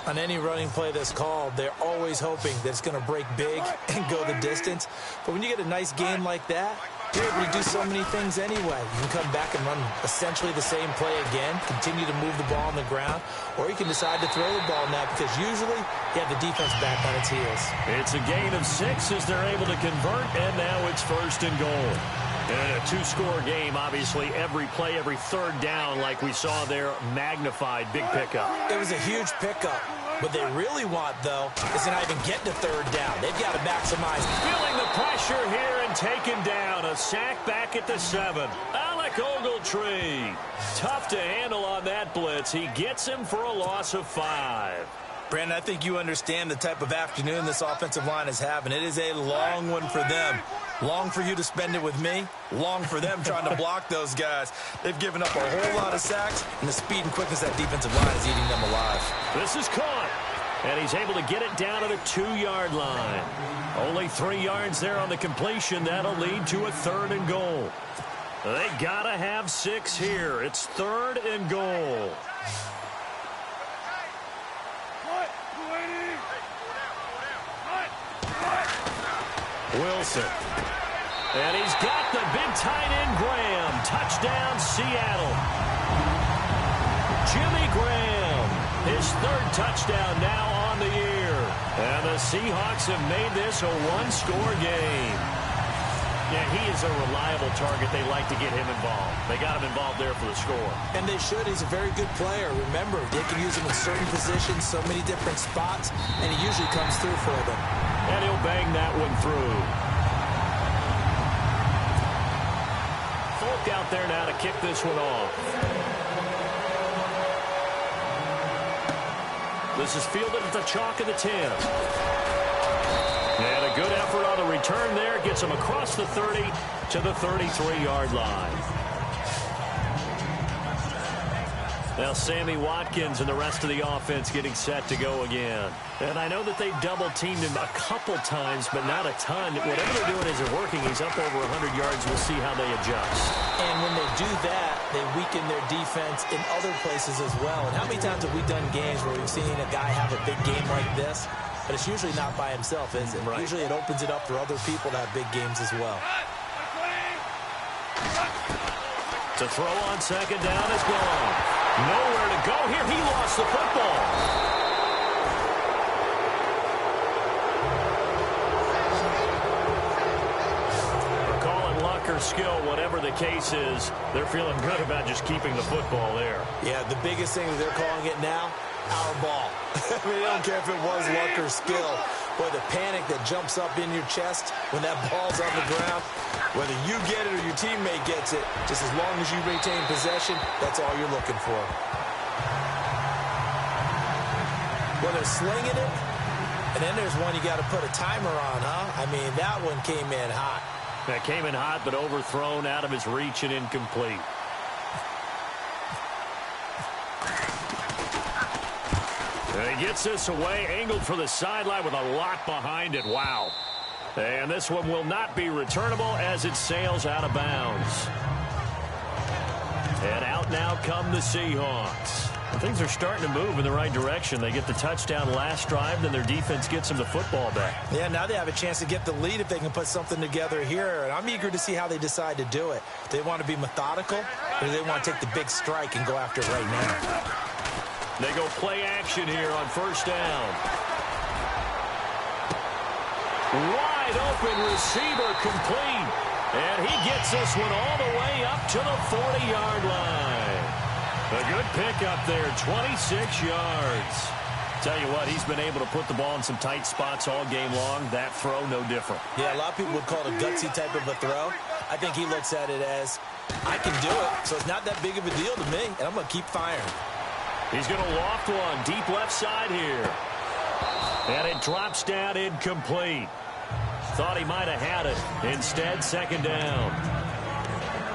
On any running play that's called, they're always hoping that it's going to break big and go the distance. But when you get a nice gain like that, you're able to do so many things anyway. You can come back and run essentially the same play again, continue to move the ball on the ground, or you can decide to throw the ball now because usually you have the defense back on its heels. It's a gain of 6 as they're able to convert, and now it's 1st and goal. And a 2-score game, obviously, every play, every 3rd down, like we saw there, magnified, big pickup. It was a huge pickup. What they really want, though, is to not even get to 3rd down. They've got to maximize. Feeling the pressure here and taken down. A sack back at the 7. Alec Ogletree. Tough to handle on that blitz. He gets him for a loss of 5. Brandon, I think you understand the type of afternoon this offensive line is having. It is a long one for them. Long for you to spend it with me. Long for them trying to block those guys. They've given up a whole lot of sacks, and the speed and quickness that defensive line is eating them alive. This is caught, and he's able to get it down to the 2-yard line. Only 3 yards there on the completion. That'll lead to a 3rd and goal. They gotta have 6 here. It's 3rd and goal. Wilson. And he's got the big tight end, Graham. Touchdown, Seattle. Jimmy Graham, his 3rd touchdown now on the year. And the Seahawks have made this a 1-score game. Yeah, he is a reliable target. They like to get him involved. They got him involved there for the score. And they should. He's a very good player. Remember, they can use him in certain positions, so many different spots, and he usually comes through for them. And he'll bang that one through. Folk out there now to kick this one off. This is fielded at the chalk of the 10. And a good effort on the return there. Gets him across the 30 to the 33-yard line. Now Sammy Watkins and the rest of the offense getting set to go again. And I know that they've double-teamed him a couple times, but not a ton. Whatever they're doing isn't working. He's up over 100 yards. We'll see how they adjust. And when they do that, they weaken their defense in other places as well. And how many times have we done games where we've seen a guy have a big game like this, but it's usually not by himself, is it? Right. Usually it opens it up for other people to have big games as well. To throw on second down is gone. Nowhere to go here. He lost the football. Or skill, whatever the case is, they're feeling good about just keeping the football there. Yeah, the biggest thing that they're calling it now, our ball. I mean, they don't care if it was luck or skill. Boy, the panic that jumps up in your chest when that ball's on the ground, whether you get it or your teammate gets it, just as long as you retain possession, that's all you're looking for. Well, they're slinging it, and then there's one you got to put a timer on, huh? I mean, that one came in hot. That came in hot, but overthrown, out of his reach and incomplete. And he gets this away, angled for the sideline with a lot behind it. Wow. And this one will not be returnable as it sails out of bounds. And out now come the Seahawks. Things are starting to move in the right direction. They get the touchdown last drive, then their defense gets them the football back. Yeah, now they have a chance to get the lead if they can put something together here. And I'm eager to see how they decide to do it. Do they want to be methodical, or do they want to take the big strike and go after it right now? They go play action here on first down. Wide open receiver complete. And he gets this one all the way up to the 40-yard line. A good pickup there, 26 yards. Tell you what, he's been able to put the ball in some tight spots all game long. That throw, no different. Yeah, a lot of people would call it a gutsy type of a throw. I think he looks at it as, I can do it, so it's not that big of a deal to me, and I'm going to keep firing. He's going to loft one, deep left side here. And it drops down incomplete. Thought he might have had it. Instead, second down.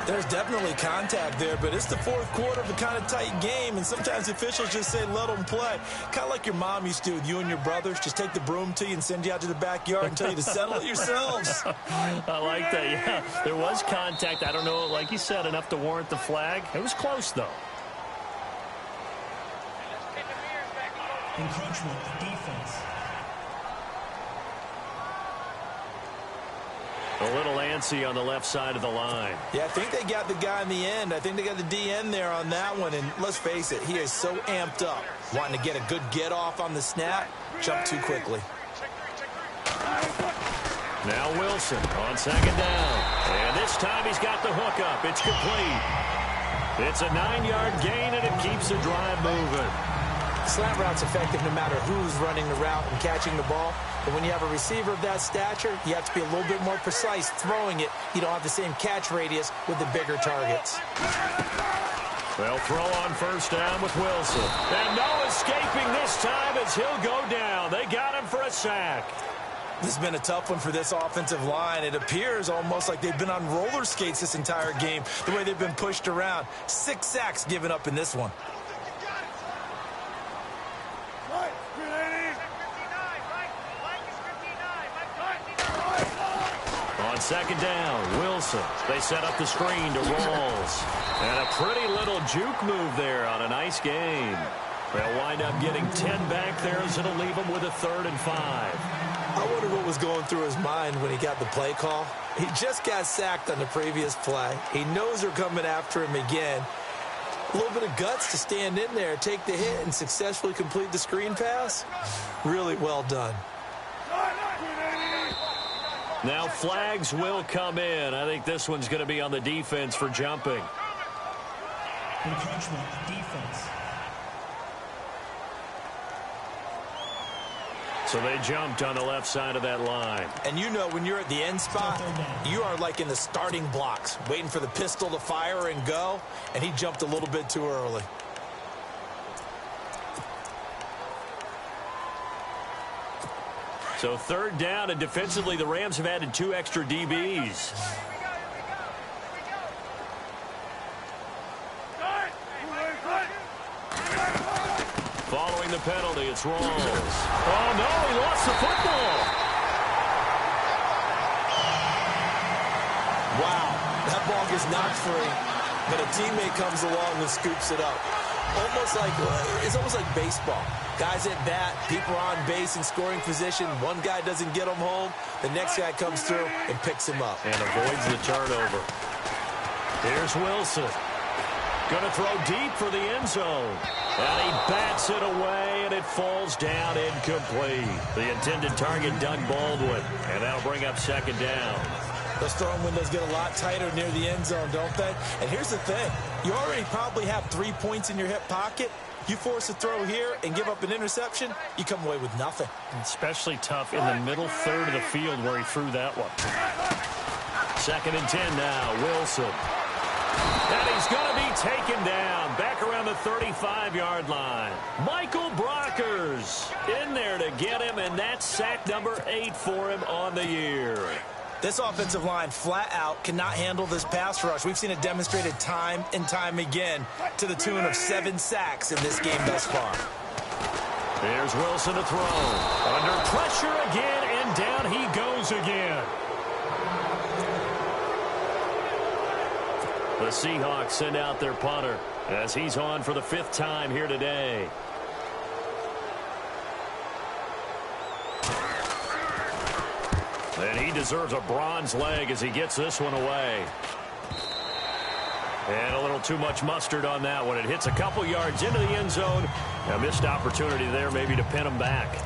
There's definitely contact there, but it's the fourth quarter of a kind of tight game, and sometimes officials just say, let them play. Kind of like your mom used to with you and your brothers. Just take the broom to you and send you out to the backyard and tell you to settle it yourselves. I like that, yeah. There was contact. I don't know, like you said, enough to warrant the flag. It was close, though. Encroachment, defense. A little antsy on the left side of the line. Yeah, I think they got the guy in the end. I think they got the DN there on that one. And let's face it, he is so amped up, wanting to get a good get off on the snap. Jump too quickly. Now Wilson on second down. And this time he's got the hook up. It's complete. It's a 9-yard gain, and it keeps the drive moving. Slant route's effective no matter who's running the route and catching the ball. But when you have a receiver of that stature, you have to be a little bit more precise throwing it. You don't have the same catch radius with the bigger targets. They'll throw on first down with Wilson. And no escaping this time as he'll go down. They got him for a sack. This has been a tough one for this offensive line. It appears almost like they've been on roller skates this entire game, the way they've been pushed around. 6 sacks given up in this one. Second down, Wilson. They set up the screen to Rawls. And a pretty little juke move there on a nice game. They'll wind up getting 10 back there as it'll leave them with a 3rd and 5. I wonder what was going through his mind when he got the play call. He just got sacked on the previous play. He knows they're coming after him again. A little bit of guts to stand in there, take the hit, and successfully complete the screen pass. Really well done. Now flags will come in. I think this one's going to be on the defense for jumping. Encroachment, defense. So they jumped on the left side of that line. And you know when you're at the end spot, you are like in the starting blocks, waiting for the pistol to fire and go, and he jumped a little bit too early. So 3rd down, and defensively, the Rams have added 2 extra DBs. Following the penalty, it's Rawls. Oh, no, he lost the football. Wow, that ball gets knocked free. but a teammate comes along and scoops it up. It's almost like baseball. Guys at bat, people are on base in scoring position. One guy doesn't get them home. The next guy comes through and picks him up. And avoids the turnover. Here's Wilson. Going to throw deep for the end zone. And he bats it away, and it falls down incomplete. The intended target, Doug Baldwin. And that'll bring up second down. Those throwing windows get a lot tighter near the end zone, don't they? And here's the thing. You already probably have 3 points in your hip pocket. You force a throw here and give up an interception, you come away with nothing. Especially tough in the middle third of the field where he threw that one. 2nd and 10 now, Wilson. And he's going to be taken down back around the 35-yard line. Michael Brockers in there to get him, and that's sack number 8 for him on the year. This offensive line flat out cannot handle this pass rush. We've seen it demonstrated time and time again to the tune of 7 sacks in this game thus far. Here's Wilson to throw. Under pressure again, and down he goes again. The Seahawks send out their punter as he's on for the 5th time here today. And he deserves a bronze leg as he gets this one away. And a little too much mustard on that one. It hits a couple yards into the end zone. A missed opportunity there maybe to pin him back.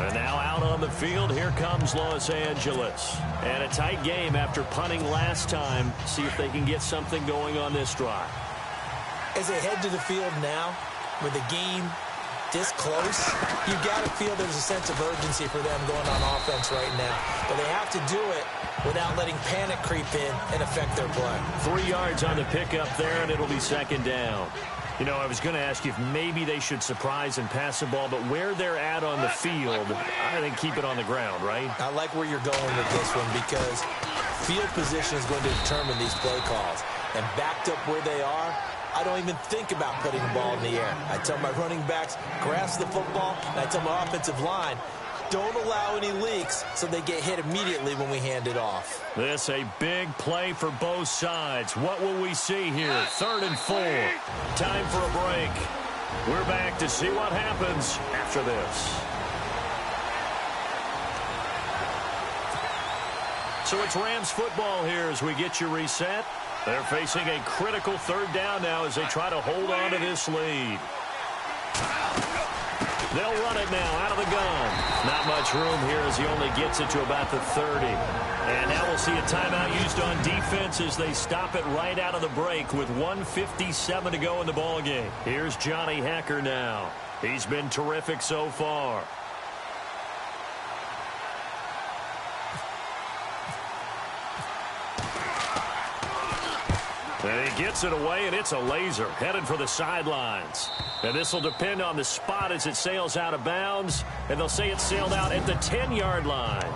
And now out on the field, here comes Los Angeles. And a tight game after punting last time. See if they can get something going on this drive. As they head to the field now, with the game this close, you got to feel there's a sense of urgency for them going on offense right now. But they have to do it without letting panic creep in and affect their play. 3 yards on the pickup there, and it'll be second down. You know, I was going to ask you if maybe they should surprise and pass the ball, but where they're at on the field, I think keep it on the ground, right? I like where you're going with this one because field position is going to determine these play calls. And backed up where they are, I don't even think about putting the ball in the air. I tell my running backs, grasp the football, and I tell my offensive line, don't allow any leaks so they get hit immediately when we hand it off. This a big play for both sides. What will we see here? 3rd and 4. Time for a break. We're back to see what happens after this. So it's Rams football here as we get you reset. They're facing a critical 3rd down now as they try to hold on to this lead. They'll run it now out of the gun. Not much room here as he only gets it to about the 30. And now we'll see a timeout used on defense as they stop it right out of the break with 1:57 to go in the ballgame. Here's Johnny Hekker now. He's been terrific so far. And he gets it away, and it's a laser headed for the sidelines. And this will depend on the spot as it sails out of bounds. And they'll say it sailed out at the 10-yard line.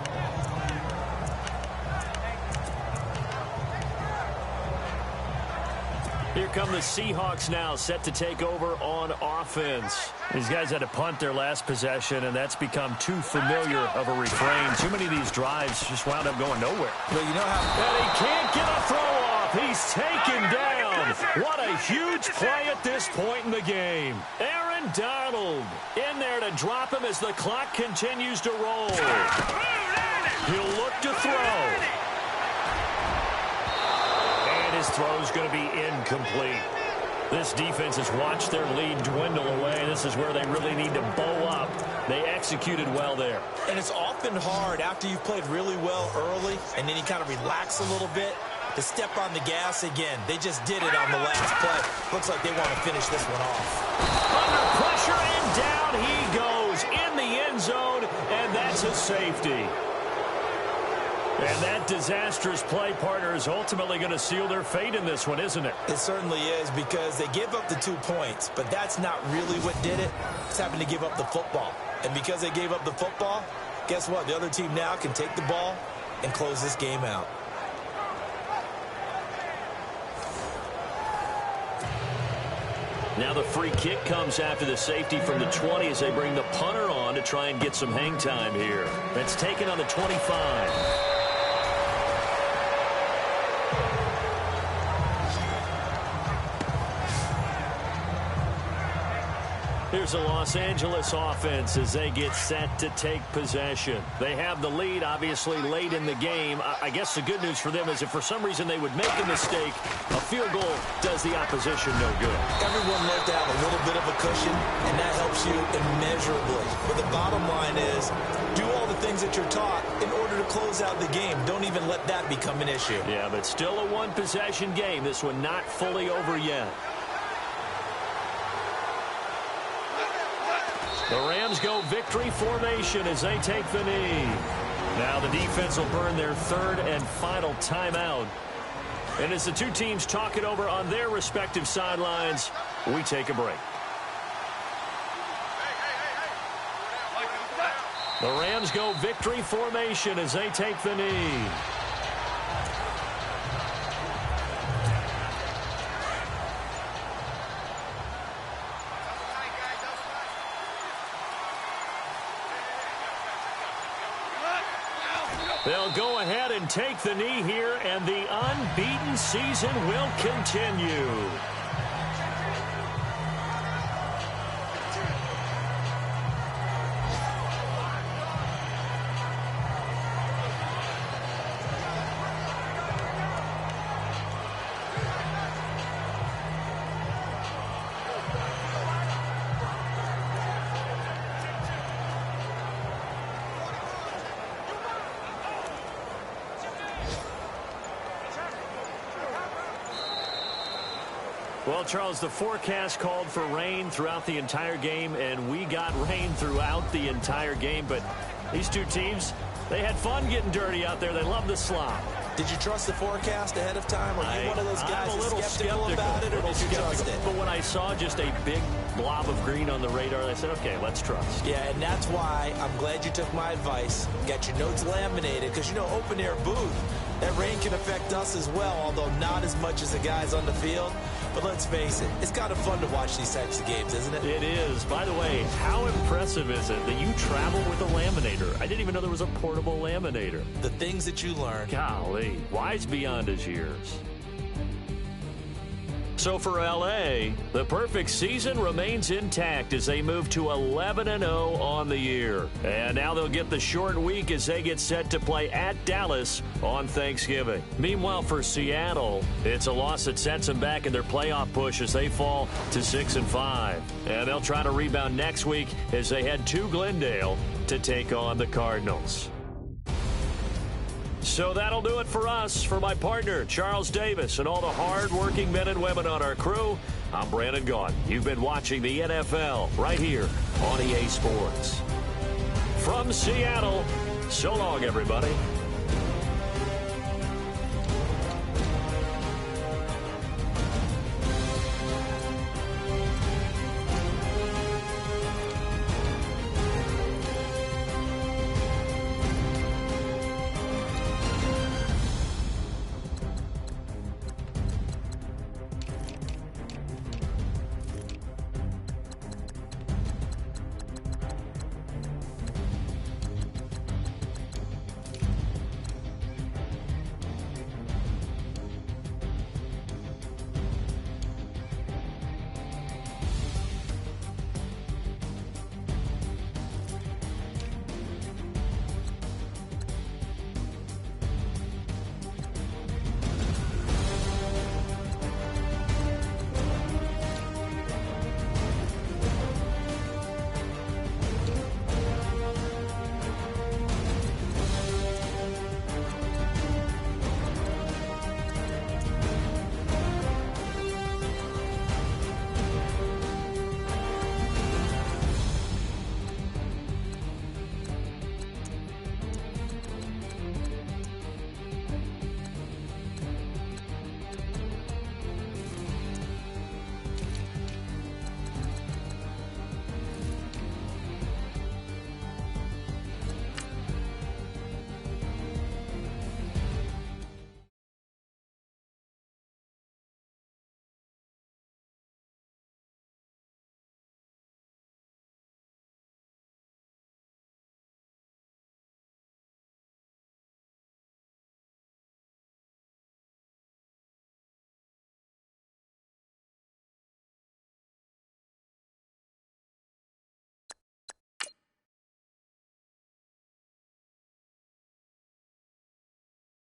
Here come the Seahawks now, set to take over on offense. These guys had to punt their last possession, and that's become too familiar of a refrain. Too many of these drives just wound up going nowhere. Well, you know how... And he can't get a throw off. He's taken down. What a huge play at this point in the game. Aaron Donald in there to drop him as the clock continues to roll. He'll look to throw. And his throw's going to be incomplete. This defense has watched their lead dwindle away. This is where they really need to bow up. They executed well there. And it's often hard after you've played really well early and then you kind of relax a little bit to step on the gas again. They just did it on the last play. Looks like they want to finish this one off. Under pressure, and down he goes in the end zone, and that's a safety. And that disastrous play, partner, is ultimately going to seal their fate in this one, isn't it? It certainly is, because they gave up the 2 points, but that's not really what did it. It's having to give up the football. And because they gave up the football, guess what? The other team now can take the ball and close this game out. Now the free kick comes after the safety from the 20 as they bring the punter on to try and get some hang time here. That's taken on the 25. Here's the Los Angeles offense as they get set to take possession. They have the lead, obviously, late in the game. I guess the good news for them is if for some reason they would make a mistake, a field goal does the opposition no good. Everyone learned to have a little bit of a cushion, and that helps you immeasurably. But the bottom line is, do all the things that you're taught in order to close out the game. Don't even let that become an issue. Yeah, but still a one-possession game. This one not fully over yet. The Rams go victory formation as they take the knee. Now the defense will burn their third and final timeout. And as the two teams talk it over on their respective sidelines, we take a break. The Rams go victory formation as they take the knee. They'll go ahead and take the knee here, and the unbeaten season will continue. Well, Charles, the forecast called for rain throughout the entire game, and we got rain throughout the entire game. But these two teams, they had fun getting dirty out there. They love the slop. Did you trust the forecast ahead of time? Are you one of those guys I'm a little skeptical about it, or did you trust it? But when I saw just a big blob of green on the radar, I said, okay, let's trust. Yeah, and that's why I'm glad you took my advice. Got your notes laminated, because, you know, open-air booth, that rain can affect us as well, although not as much as the guys on the field. But let's face it, it's kind of fun to watch these types of games, isn't it? It is. By the way, how impressive is it that you travel with a laminator? I didn't even know there was a portable laminator. The things that you learn. Golly, wise beyond his years. So for L.A., the perfect season remains intact as they move to 11-0 on the year. And now they'll get the short week as they get set to play at Dallas on Thanksgiving. Meanwhile, for Seattle, it's a loss that sets them back in their playoff push as they fall to 6-5. And they'll try to rebound next week as they head to Glendale to take on the Cardinals. So that'll do it for us. For my partner, Charles Davis, and all the hard-working men and women on our crew, I'm Brandon Gaudin. You've been watching the NFL right here on EA Sports. From Seattle, so long, everybody.